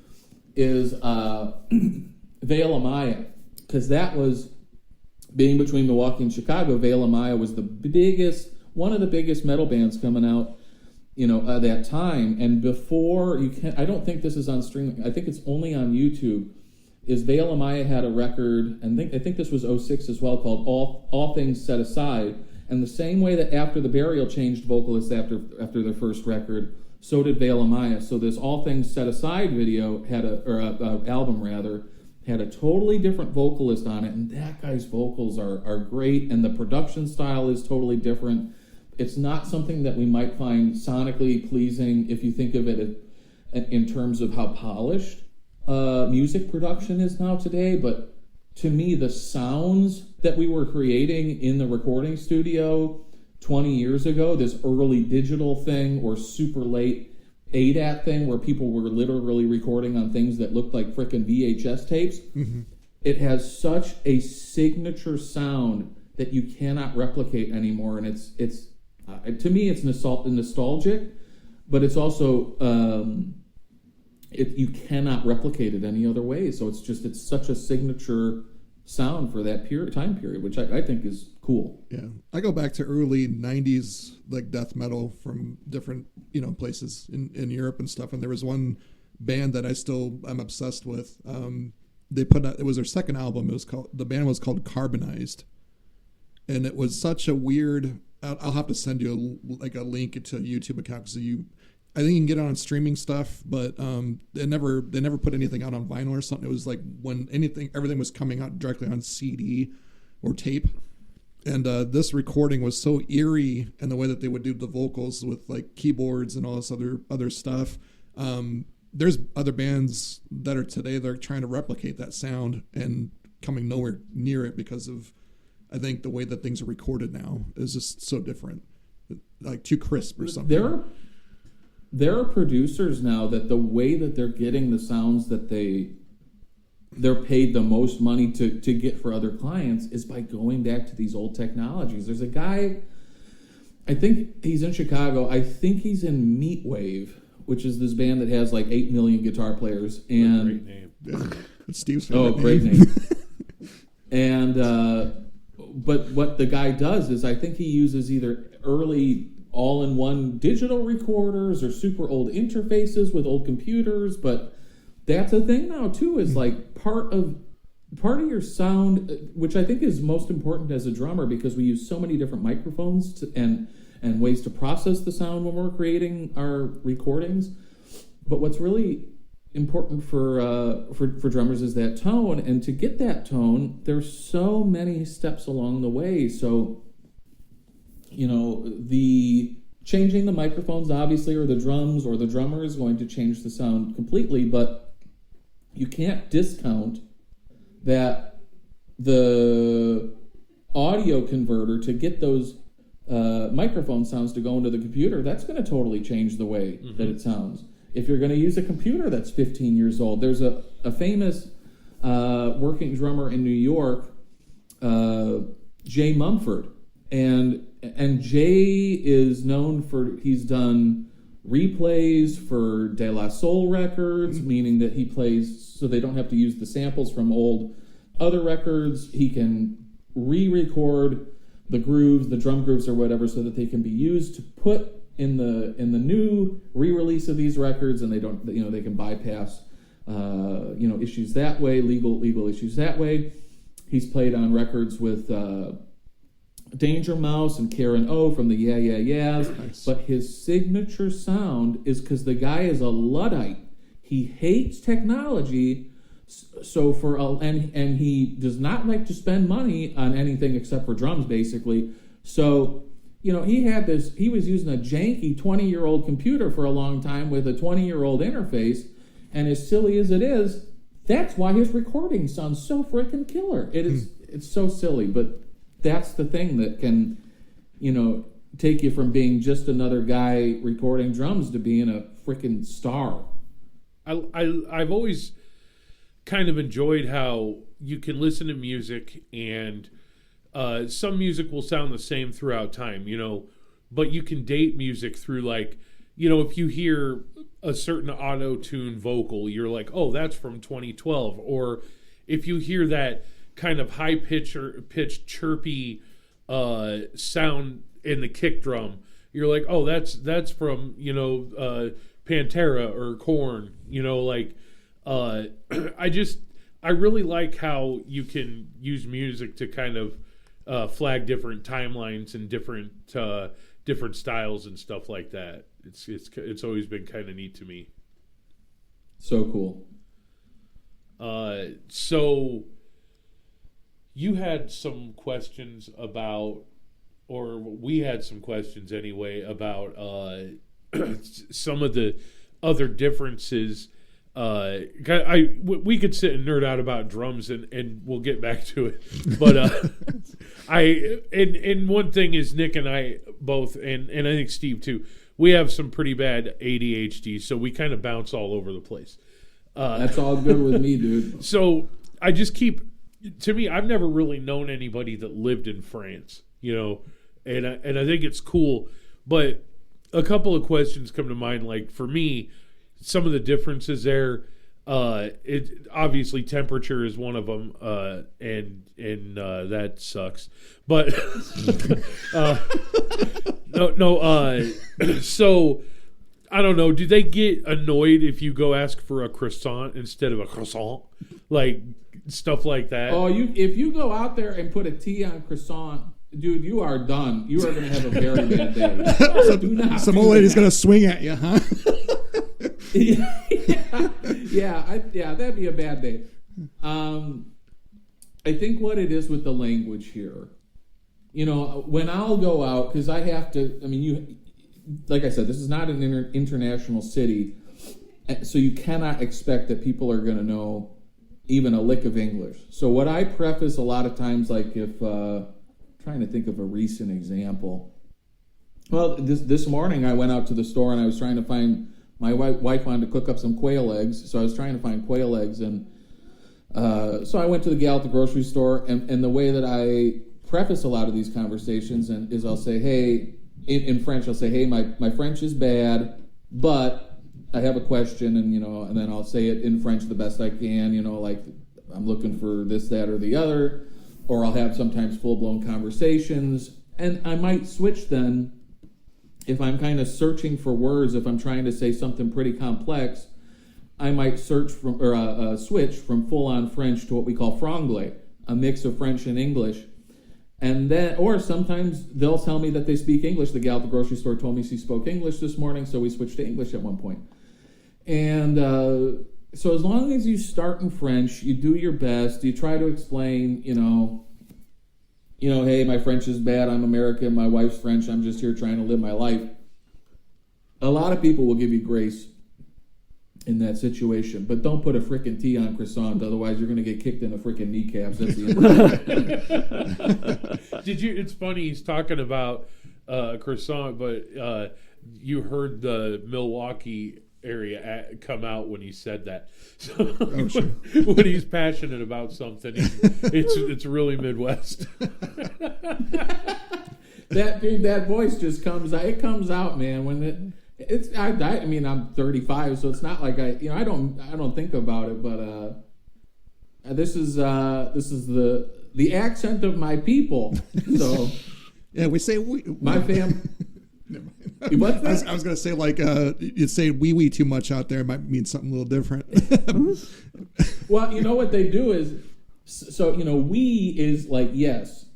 is Veil of Maya, because that was, being between Milwaukee and Chicago, Veil of Maya was one of the biggest metal bands coming out that time. And before I don't think this is on streaming. I think it's only on YouTube. Is Veil of Maya had a record, and I think this was 2006 as well, called All Things Set Aside. And the same way that After the Burial changed vocalists after their first record, so did Veil of Maya. So this All Things Set Aside video album had a totally different vocalist on it, and that guy's vocals are great, and the production style is totally different. It's not something that we might find sonically pleasing if you think of it in terms of how polished music production is now today, but to me, the sounds that we were creating in the recording studio 20 years ago, this early digital thing or super late ADAT thing where people were literally recording on things that looked like frickin' VHS tapes, it has such a signature sound that you cannot replicate anymore, and it's to me, it's nostalgic, but it's also you cannot replicate it any other way. So it's such a signature sound for that time period, which I think is cool. Yeah, I go back to early '90s like death metal from different places in Europe and stuff, and there was one band that I'm obsessed with. They put out, it was their second album. The band was called Carbonized, and it was such a weird. I'll have to send you a link to a YouTube account because I think you can get it on streaming stuff, but they never put anything out on vinyl or something. It was like when everything was coming out directly on CD or tape. And this recording was so eerie in the way that they would do the vocals with like keyboards and all this other stuff. There's other bands that are today that are trying to replicate that sound and coming nowhere near it because of, I think, the way that things are recorded now is just so different, like too crisp or something. There are producers now that the way that they're getting the sounds that they're paid the most money to get for other clients is by going back to these old technologies. There's a guy, I think he's in Chicago. I think he's in Meatwave, which is this band that has like 8 million guitar players. And Great name. Yeah, it's Steve's favorite name. Great name. And but what the guy does is I think he uses either early all-in-one digital recorders or super old interfaces with old computers. But that's a thing now too, is like part of your sound, which I think is most important as a drummer, because we use so many different microphones and ways to process the sound when we're creating our recordings. But what's really important for drummers is that tone, and to get that tone, there's so many steps along the way. So, the changing the microphones, obviously, or the drums or the drummer is going to change the sound completely, but you can't discount that the audio converter to get those microphone sounds to go into the computer, that's going to totally change the way that it sounds. If you're going to use a computer that's 15 years old, there's a famous working drummer in New York, Jay Mumford, and Jay is known for, he's done replays for De La Soul records, meaning that he plays so they don't have to use the samples from old other records. He can re-record the grooves, the drum grooves or whatever, so that they can be used to put in the new re-release of these records, and they don't, they can bypass issues that way, legal issues that way. He's played on records with Danger Mouse and Karen O from the Yeah Yeah Yeahs. Nice. But his signature sound is because the guy is a Luddite. He hates technology, and he does not like to spend money on anything except for drums, basically. So, he was using a janky 20-year-old computer for a long time with a 20-year-old interface, and as silly as it is, that's why his recording sounds so freaking killer. It's so silly, but that's the thing that can, take you from being just another guy recording drums to being a freaking star. I've always kind of enjoyed how you can listen to music and some music will sound the same throughout time, but you can date music through if you hear a certain auto-tune vocal, you're like, oh, that's from 2012. Or if you hear that kind of high-pitched chirpy sound in the kick drum, you're like, oh, that's from Pantera or Korn. I really like how you can use music to kind of flag different timelines and different styles and stuff like that. It's always been kind of neat to me. So cool. So you had some questions about, or we had some questions anyway, about some of the other differences. We could sit and nerd out about drums and we'll get back to it. But and one thing is Nick and I both, and I think Steve too, we have some pretty bad ADHD, so we kind of bounce all over the place. That's all good with me, dude. So I just to me, I've never really known anybody that lived in France, and I think it's cool. But a couple of questions come to mind. Like for me, some of the differences there, it obviously temperature is one of them, and that sucks. But no. So I don't know. Do they get annoyed if you go ask for a croissant instead of a croissant, like stuff like that? Oh, if you go out there and put a T on croissant, dude, you are done. You are going to have a very bad day. Do not Some do old lady's that. gonna swing at you, huh? yeah, that'd be a bad day. I think what it is with the language here, when I'll go out, because I have to, like I said, this is not an international city, so you cannot expect that people are going to know even a lick of English. So what I preface a lot of times, like if, trying to think of a recent example. Well, this morning I went out to the store and I was trying to find, my wife wanted to cook up some quail eggs, so I was trying to find quail eggs, and so I went to the gal at the grocery store, and the way that I preface a lot of these conversations is I'll say, hey, in French, I'll say, hey, my French is bad, but I have a question, and then I'll say it in French the best I can, like I'm looking for this, that, or the other, or I'll have sometimes full-blown conversations, and I might switch then if I'm kind of searching for words, if I'm trying to say something pretty complex, I might switch from full-on French to what we call franglais, a mix of French and English. And then, or sometimes they'll tell me that they speak English. The gal at the grocery store told me she spoke English this morning, so we switched to English at one point. And so as long as you start in French, you do your best, you try to explain, hey, my French is bad, I'm American, my wife's French, I'm just here trying to live my life. A lot of people will give you grace in that situation, but don't put a frickin' T on croissant, otherwise you're going to get kicked in the frickin' kneecaps. That's the end. It's funny, he's talking about croissant, but you heard the Milwaukee area come out when he said that. So when he's passionate about something, it's really Midwest. That voice just comes out, man. When I'm 35, so it's not like I don't think about it, but this is the accent of my people. So yeah, we say my family. What's that? I was going to say, like, you say wee too much out there, it might mean something a little different. Well, what they do is, so, we is like yes.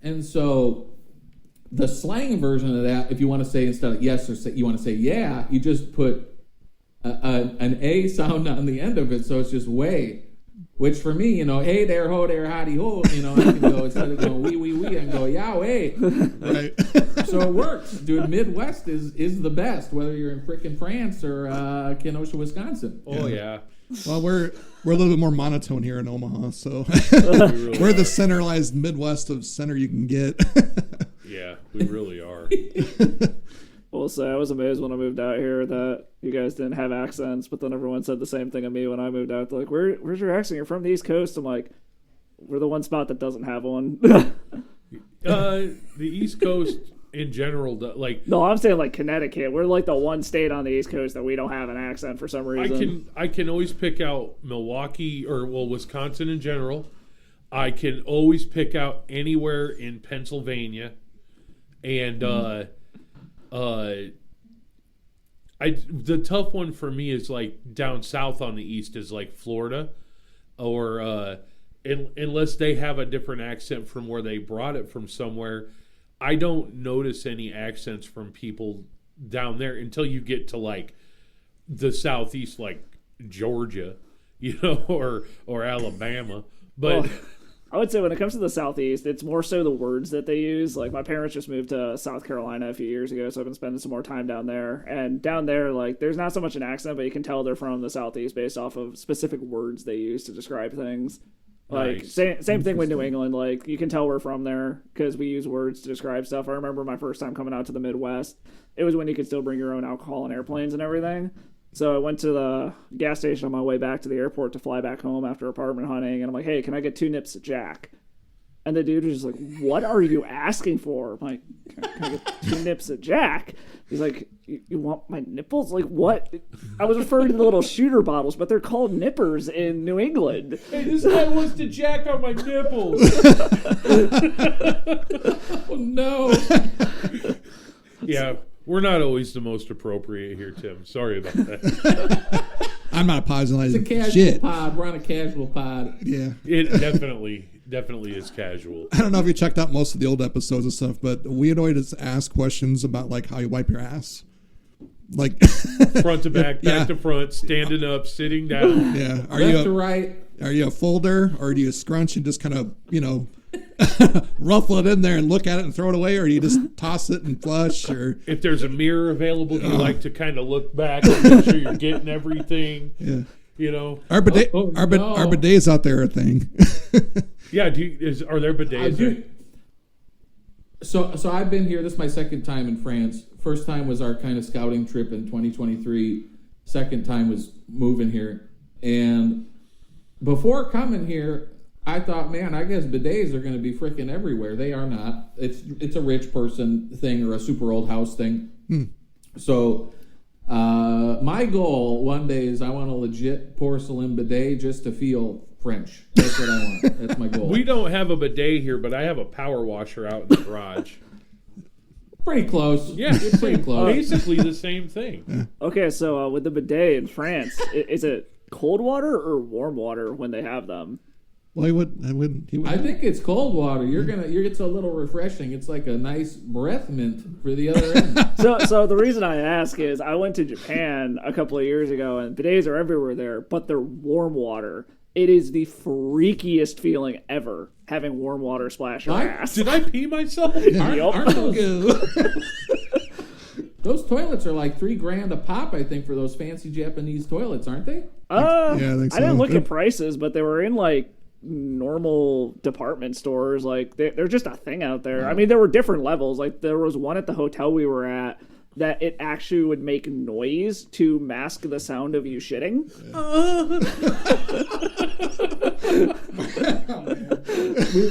And so the slang version of that, if you want to say instead of yes, or you want to say yeah, you just put an A sound on the end of it, so it's just way. Which for me, hey there, ho there, howdy ho, I can go, instead of going wee, I can go, yeah, hey. Right. So it works. Dude, Midwest is the best, whether you're in frickin' France or Kenosha, Wisconsin. Oh, yeah. Well, we're a little bit more monotone here in Omaha, so we're the centralized Midwest of center you can get. Yeah, we really are. Well, so I was amazed when I moved out here that you guys didn't have accents, but then everyone said the same thing of me when I moved out. They're like, where's your accent? You're from the East Coast. I'm like, we're the one spot that doesn't have one. The East Coast in general, no, I'm saying like Connecticut. We're like the one state on the East Coast that we don't have an accent for some reason. I can always pick out Milwaukee Wisconsin in general. I can always pick out anywhere in Pennsylvania, and the tough one for me is like down south on the east is like Florida, or unless they have a different accent from where they brought it from somewhere. I don't notice any accents from people down there until you get to like the southeast, like Georgia, or Alabama. But well, I would say when it comes to the Southeast, it's more so the words that they use. Like my parents just moved to South Carolina a few years ago, so I've been spending some more time down there. And down there, like there's not so much an accent, but you can tell they're from the Southeast based off of specific words they use to describe things. Like nice. same thing with New England. Like you can tell we're from there because we use words to describe stuff. I remember my first time coming out to the Midwest. It was when you could still bring your own alcohol on airplanes and everything. So I went to the gas station on my way back to the airport to fly back home after apartment hunting, and I'm like, hey, can I get 2 nips of Jack? And the dude was just like, what are you asking for? I'm like, can I get 2 nips of Jack? He's like, you want my nipples? Like, what? I was referring to the little shooter bottles, but they're called nippers in New England. Hey, this guy wants to jack on my nipples. Oh, no. Yeah, we're not always the most appropriate here, Tim. Sorry about that. I'm not apologizing. It's a casual pod. We're on a casual pod. Yeah. It definitely definitely is casual. I don't know if you checked out most of the old episodes and stuff, but we'd always ask questions about like how you wipe your ass. Like Front to back, back to front, standing up, sitting down. Yeah. Left to right. Are you a folder, or do you scrunch and just kind of, ruffle it in there and look at it and throw it away, or do you just toss it and flush? Or If there's a mirror available, do you like to kind of look back and make sure you're getting everything? yeah, Our our bidets out there are a thing. Yeah, are there bidets? So I've been here. This is my second time in France. First time was our kind of scouting trip in 2023. Second time was moving here. And before coming here, I thought, man, I guess bidets are going to be freaking everywhere. They are not. It's a rich person thing or a super old house thing. So my goal one day is I want a legit porcelain bidet just to feel French. That's what I want. That's my goal. We don't have a bidet here, but I have a power washer out in the garage. Pretty close. Yeah, It's pretty close. Basically the same thing. Okay, so with the bidet in France, is it cold water or warm water when they have them? Well, he wouldn't. I think it's cold water. It's a little refreshing. It's like a nice breath mint for the other end. So the reason I ask is I went to Japan a couple of years ago, and bidets are everywhere there, but they're warm water. It is the freakiest feeling ever having warm water splash your ass. Did I pee myself? Aren't those toilets are like $3,000 a pop, I think, for those fancy Japanese toilets, aren't they? Yeah, I think so. I didn't look at prices, but they were in like normal department stores. Like they're just a thing out there. I mean, there were different levels. Like there was one at the hotel we were at that it actually would make noise to mask the sound of you shitting.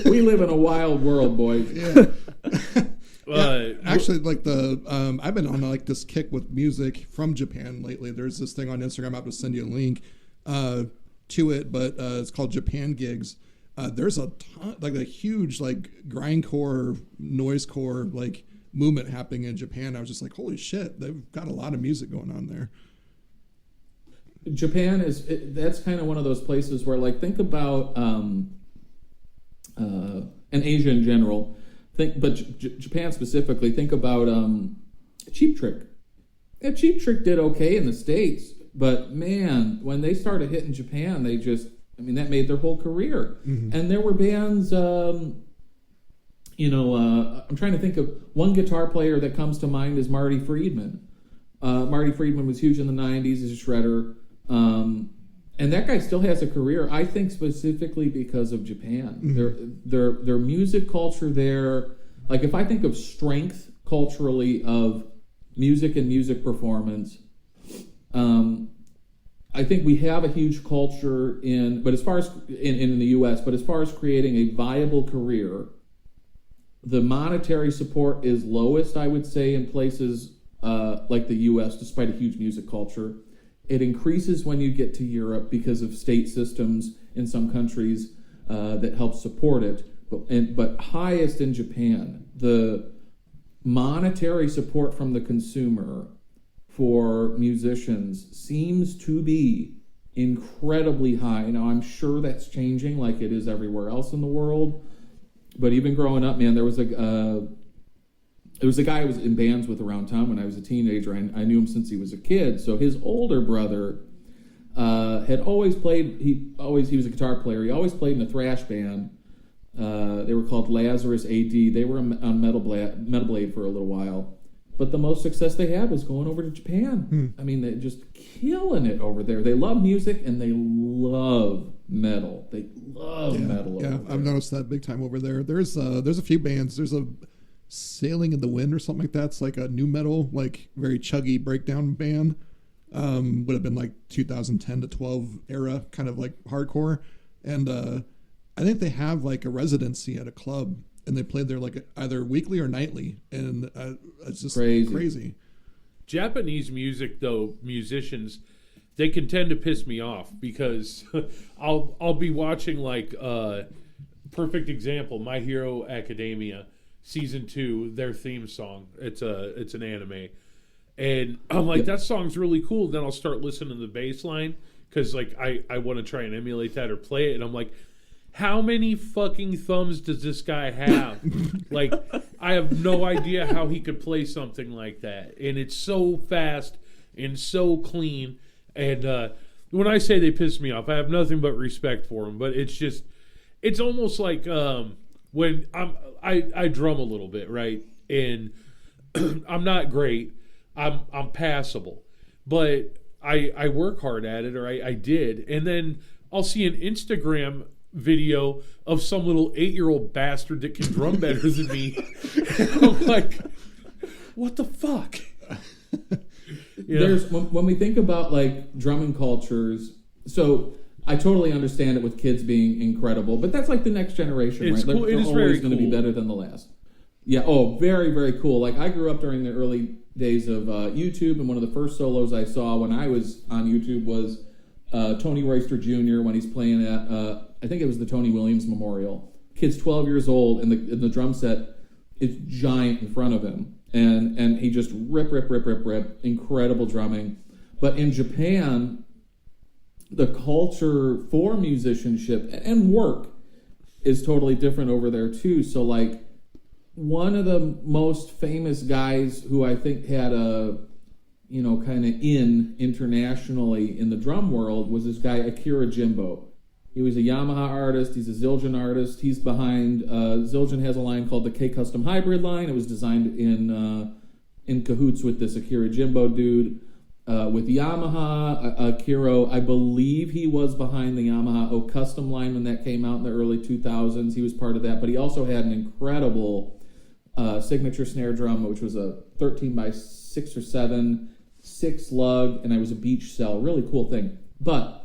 We live in a wild world, boys. Yeah. Actually, like I've been on like this kick with music from Japan lately. There's this thing on Instagram. I'll just send you a link to it, but it's called Japan Gigs. There's a ton, like a huge like grindcore, noisecore like movement happening in Japan. I was just like, holy shit, they've got a lot of music going on there. Japan that's kind of one of those places where, like, think about and Asia in general. But Japan specifically, think about Cheap Trick. Yeah, Cheap Trick did okay in the States, but man, when they started hitting Japan, that made their whole career. Mm-hmm. And there were bands, I'm trying to think of one guitar player that comes to mind is Marty Friedman. Marty Friedman was huge in the 90s, he's a shredder. And that guy still has a career, I think, specifically because of Japan. Mm-hmm. Their music culture there, like if I think of strength culturally of music and music performance, I think we have a huge culture but as far as in the U.S., but as far as creating a viable career, the monetary support is lowest, I would say, in places like the U.S., despite a huge music culture. It increases when you get to Europe because of state systems in some countries that help support it. But highest in Japan, the monetary support from the consumer for musicians seems to be incredibly high. Now, I'm sure that's changing like it is everywhere else in the world. But even growing up, man, there was a guy I was in bands with around town when I was a teenager. I knew him since he was a kid. So his older brother had always played. He was a guitar player. He always played in a thrash band. They were called Lazarus AD. They were on Metal Blade for a little while. But the most success they had was going over to Japan. I mean, they're just killing it over there. They love music and they love metal. They love metal. Yeah, I've noticed that big time over there. There's a few bands. There's a Sailing in the Wind or something like that. It's like a new metal, like very chuggy breakdown band. Would have been like 2010 to 12 era, kind of like hardcore. And I think they have like a residency at a club, and they play there like either weekly or nightly, and it's just crazy. Japanese music, though, musicians, they can tend to piss me off because I'll be watching like perfect example, My Hero Academia. Season 2, their theme song. It's an anime, and I'm like, that song's really cool. Then I'll start listening to the bass line because like I want to try and emulate that or play it, and I'm like, how many fucking thumbs does this guy have? Like, I have no idea how he could play something like that. And it's so fast and so clean. And when I say they piss me off, I have nothing but respect for them. But it's almost like when I drum a little bit, right? And I'm not great. I'm passable. But I work hard at it, or I did. And then I'll see an Instagram video of some little 8-year-old bastard that can drum better than me. And I'm like, what the fuck? There's when we think about like drumming cultures, so I totally understand it with kids being incredible, but that's like the next generation, It's right? cool. They're It is always very going to be cool. better than the last. Yeah. Oh, very, very cool. Like I grew up during the early days of YouTube, and one of the first solos I saw when I was on YouTube was Tony Royster Jr. when he's playing at I think it was the Tony Williams Memorial. Kid's 12 years old, and the drum set is giant in front of him. And he just rip, incredible drumming. But in Japan, the culture for musicianship and work is totally different over there too. So like one of the most famous guys who I think had a, kind of internationally in the drum world was this guy Akira Jimbo. He was a Yamaha artist. He's a Zildjian artist. He's behind. Zildjian has a line called the K Custom Hybrid line. It was designed in cahoots with this Akira Jimbo dude. With Yamaha, Akira, I believe he was behind the Yamaha O Custom line when that came out in the early 2000s. He was part of that, but he also had an incredible signature snare drum, which was a 13 by 6 or 7, 6 lug, and it was a beach cell. Really cool thing. But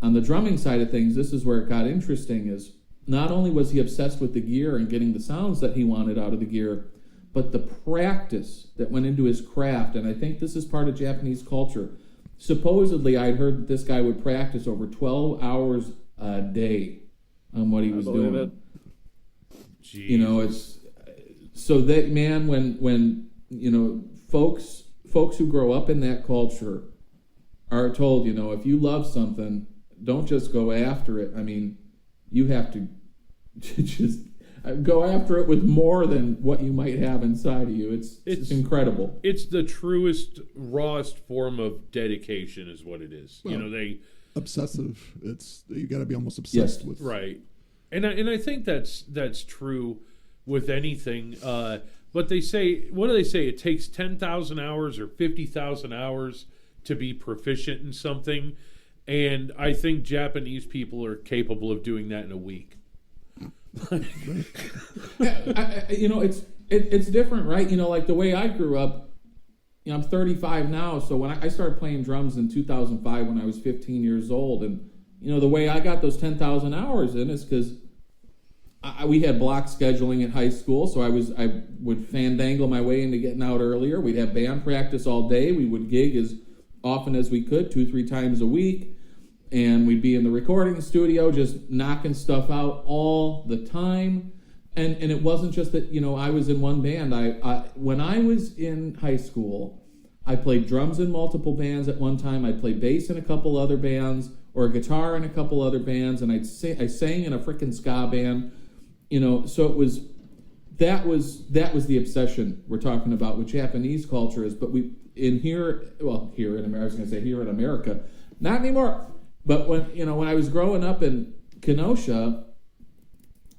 on the drumming side of things, this is where it got interesting, is not only was he obsessed with the gear and getting the sounds that he wanted out of the gear, but the practice that went into his craft, and I think this is part of Japanese culture. Supposedly, I'd heard that this guy would practice over 12 hours a day on what he was doing. It. Jeez. It's so that, man, when folks who grow up in that culture are told, if you love something, don't just go after it. I mean, you have to just go after it with more than what you might have inside of you. It's incredible. It's the truest, rawest form of dedication is what it is. Well, They obsessive. You got to be almost obsessed Yes. with. right. And I think that's true with anything. But they say, what do they say? It takes 10,000 hours or 50,000 hours to be proficient in something. And I think Japanese people are capable of doing that in a week. It's different, right? Like the way I grew up, I'm 35 now, so when I started playing drums in 2005 when I was 15 years old, and the way I got those 10,000 hours in is because we had block scheduling at high school, so I would fandangle my way into getting out earlier. We'd have band practice all day. We would gig as often as we could, 2-3 times a week. And we'd be in the recording studio just knocking stuff out all the time. And it wasn't just that, I was in one band. I when I was in high school, I played drums in multiple bands at one time. I played bass in a couple other bands, or guitar in a couple other bands, and I sang in a freaking ska band. So it was that was the obsession we're talking about with Japanese culture is, but here in America, I was going to say here in America, not anymore. But when I was growing up in Kenosha,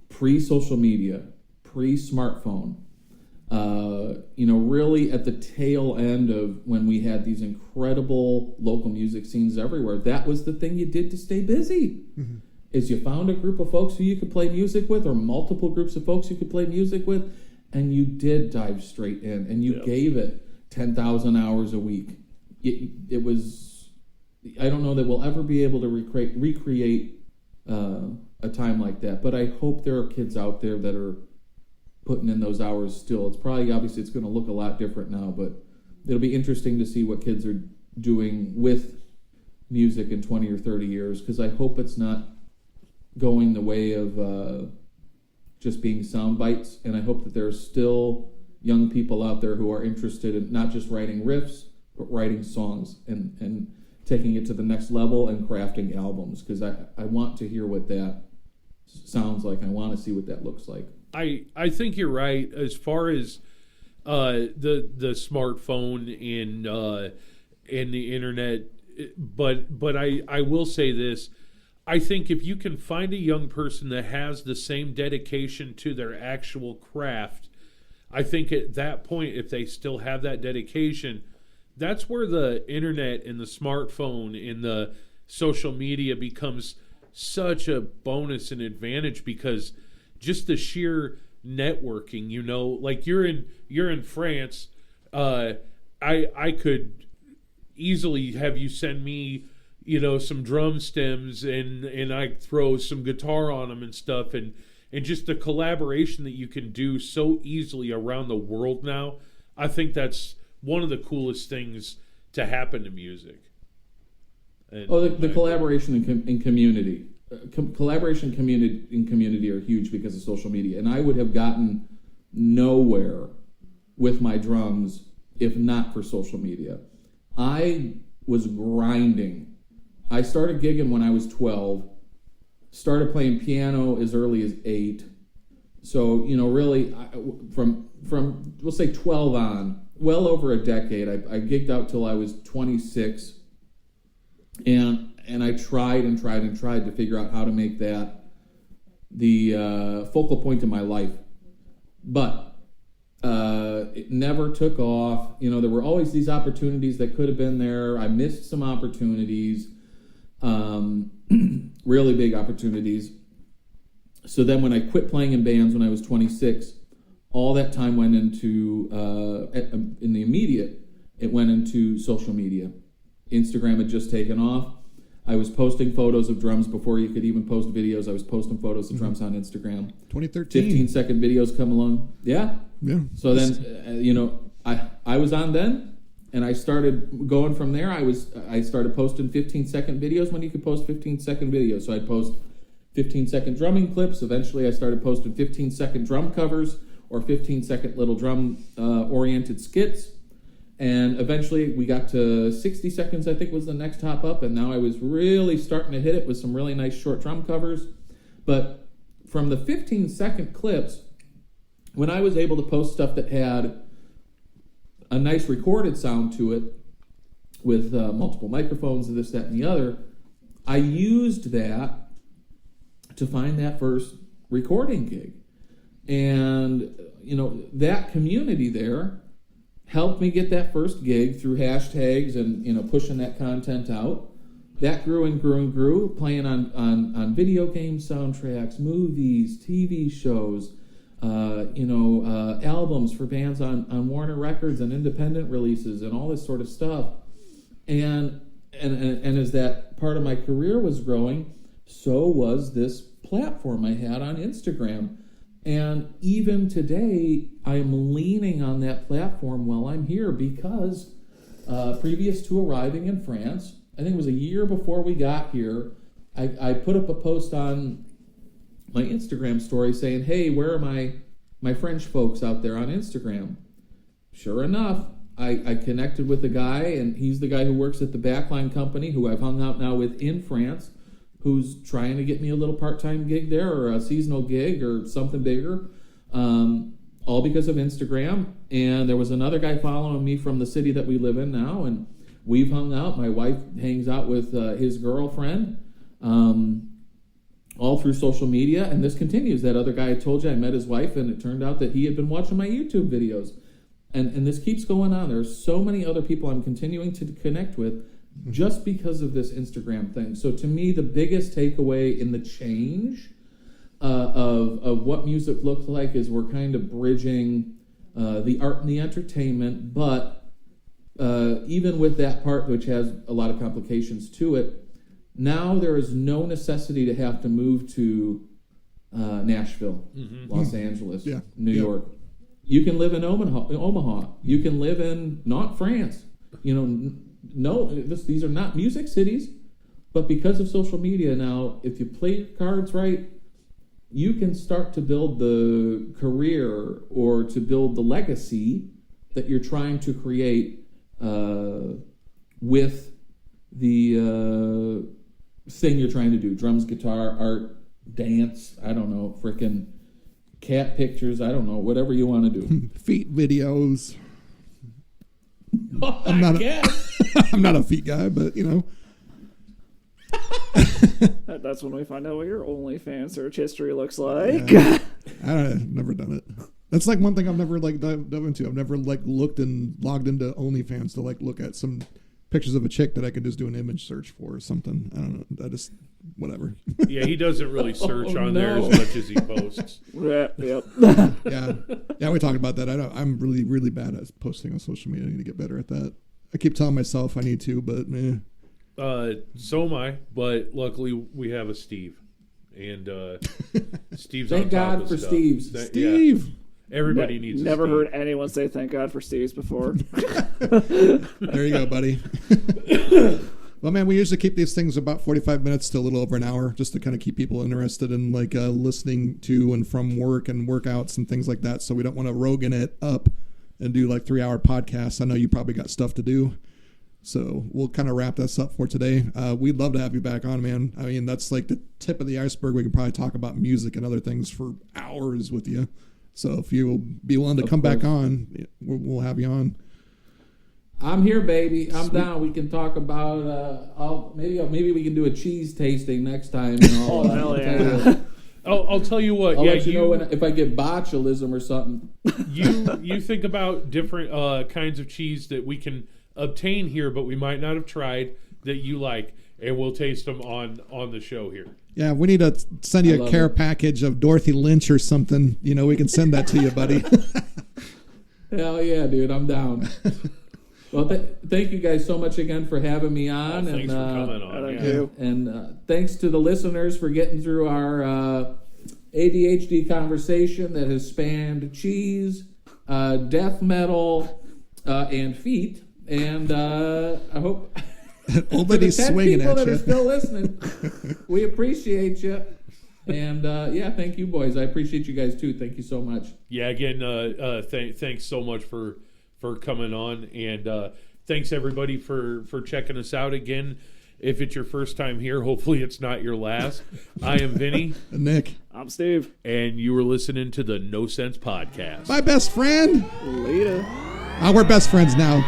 pre-social media, pre-smartphone, really at the tail end of when we had these incredible local music scenes everywhere, that was the thing you did to stay busy. Mm-hmm. Is you found a group of folks who you could play music with, or multiple groups of folks you could play music with, and you did dive straight in, and you gave it 10,000 hours a week. It was... I don't know that we'll ever be able to recreate a time like that, but I hope there are kids out there that are putting in those hours still. Obviously it's going to look a lot different now, but it'll be interesting to see what kids are doing with music in 20 or 30 years, because I hope it's not going the way of just being sound bites, and I hope that there are still young people out there who are interested in not just writing riffs, but writing songs and taking it to the next level and crafting albums, because I want to hear what that sounds like. I want to see what that looks like. I think you're right as far as the smartphone and the internet, but I will say this. I think if you can find a young person that has the same dedication to their actual craft, I think at that point, if they still have that dedication, that's where the internet and the smartphone and the social media becomes such a bonus and advantage, because just the sheer networking, like you're in France, I could easily have you send me some drum stems and I throw some guitar on them and stuff, and just the collaboration that you can do so easily around the world now. I think that's one of the coolest things to happen to music. And the collaboration in community. Collaboration in community are huge because of social media. And I would have gotten nowhere with my drums if not for social media. I was grinding. I started gigging when I was 12. Started playing piano as early as 8. So, really, from we'll say 12 on, well over a decade. I gigged out till I was 26. And I tried to figure out how to make that the focal point of my life. But it never took off. There were always these opportunities that could have been there. I missed some opportunities, really big opportunities. So then when I quit playing in bands when I was 26, all that time went into, in the immediate, it went into social media. Instagram had just taken off. I was posting photos of drums before you could even post videos. I was posting photos of drums on Instagram. 2013. 15-second videos come along. Yeah. Yeah. So then, I was on then, and I started going from there. I started posting 15-second videos when you could post 15-second videos. So I'd post 15-second drumming clips. Eventually, I started posting 15-second drum covers or 15-second little drum-oriented skits. And eventually we got to 60 seconds, I think was the next hop up. And now I was really starting to hit it with some really nice short drum covers. But from the 15-second clips, when I was able to post stuff that had a nice recorded sound to it with multiple microphones and this, that, and the other, I used that to find that first recording gig. And, that community there helped me get that first gig through hashtags and pushing that content out. That grew and grew and grew, playing on video game soundtracks, movies, TV shows, albums for bands on Warner Records and independent releases and all this sort of stuff. And as that part of my career was growing, so was this platform I had on Instagram. And even today, I'm leaning on that platform while I'm here because previous to arriving in France, I think it was a year before we got here, I put up a post on my Instagram story saying, hey, where are my French folks out there on Instagram? Sure enough, I connected with a guy, and he's the guy who works at the Backline company, who I've hung out now with in France, who's trying to get me a little part-time gig there or a seasonal gig or something bigger, all because of Instagram. And there was another guy following me from the city that we live in now, and we've hung out. My wife hangs out with his girlfriend all through social media, and this continues. That other guy I told you, I met his wife, and it turned out that he had been watching my YouTube videos. And this keeps going on. There's so many other people I'm continuing to connect with just because of this Instagram thing. So to me, the biggest takeaway in the change of what music looks like is we're kind of bridging the art and the entertainment, but even with that part, which has a lot of complications to it, now there is no necessity to have to move to Nashville, Los Angeles, New York. You can live in Omaha. You can live in not France. These are not music cities, but because of social media now, if you play your cards right, you can start to build the career or to build the legacy that you're trying to create with the thing you're trying to do, drums, guitar, art, dance. I don't know, freaking cat pictures. I don't know, whatever you want to do. Feet videos. Oh, I'm not guess. I'm not a feet guy, but That's when we find out what your OnlyFans search history looks like. Yeah. I've never done it. That's like one thing I've never like dove into. I've never like looked and logged into OnlyFans to like look at some pictures of a chick that I could just do an image search for or something. I don't know. I just whatever. Yeah, he doesn't really search on no. there as much as he posts. Yep. Yeah. We talked about that. I'm really bad at posting on social media. I need to get better at that. I keep telling myself I need to, but So am I, but luckily we have a Steve, and Steve's Thank on top God of for stuff. Steve's. Steve. Yeah, everybody needs. Never a heard Steve. anyone say thank God for Steve's before. There you go, buddy. Well, man, we usually keep these things about 45 minutes to a little over an hour, just to kind of keep people interested in like listening to and from work and workouts and things like that. So we don't want to Rogan it up and do like 3-hour podcasts. I know you probably got stuff to do. So we'll kind of wrap this up for today. We'd love to have you back on, man. I mean, that's like the tip of the iceberg. We can probably talk about music and other things for hours with you. So if you will be willing to come back on, we'll have you on. I'm here, baby. I'm down. We can talk about. Maybe we can do a cheese tasting next time. Oh, hell yeah. I'll tell you what. I'll yeah, let you know if I get botulism or something. You think about different kinds of cheese that we can obtain here, but we might not have tried that you like, and we'll taste them on the show here. Yeah, we need to send you a care it. package of Dorothy Lynch or something. We can send that to you, buddy. Hell yeah, dude. I'm down. Well, thank you guys so much again for having me on. Thanks for coming on. Thank Yeah. you. And thanks to the listeners for getting through our ADHD conversation that has spanned cheese, death metal, and feet. And I hope Old for lady the 10 swinging people at that are you. still listening, we appreciate you. And thank you, boys. I appreciate you guys too. Thank you so much. Yeah, again, thanks so much for coming on, and thanks everybody for checking us out again. If it's your first time here, hopefully it's not your last. I am Vinny. Nick. I'm Steve. And you were listening to the No Sense Podcast. My best friend. Later. We're best friends now.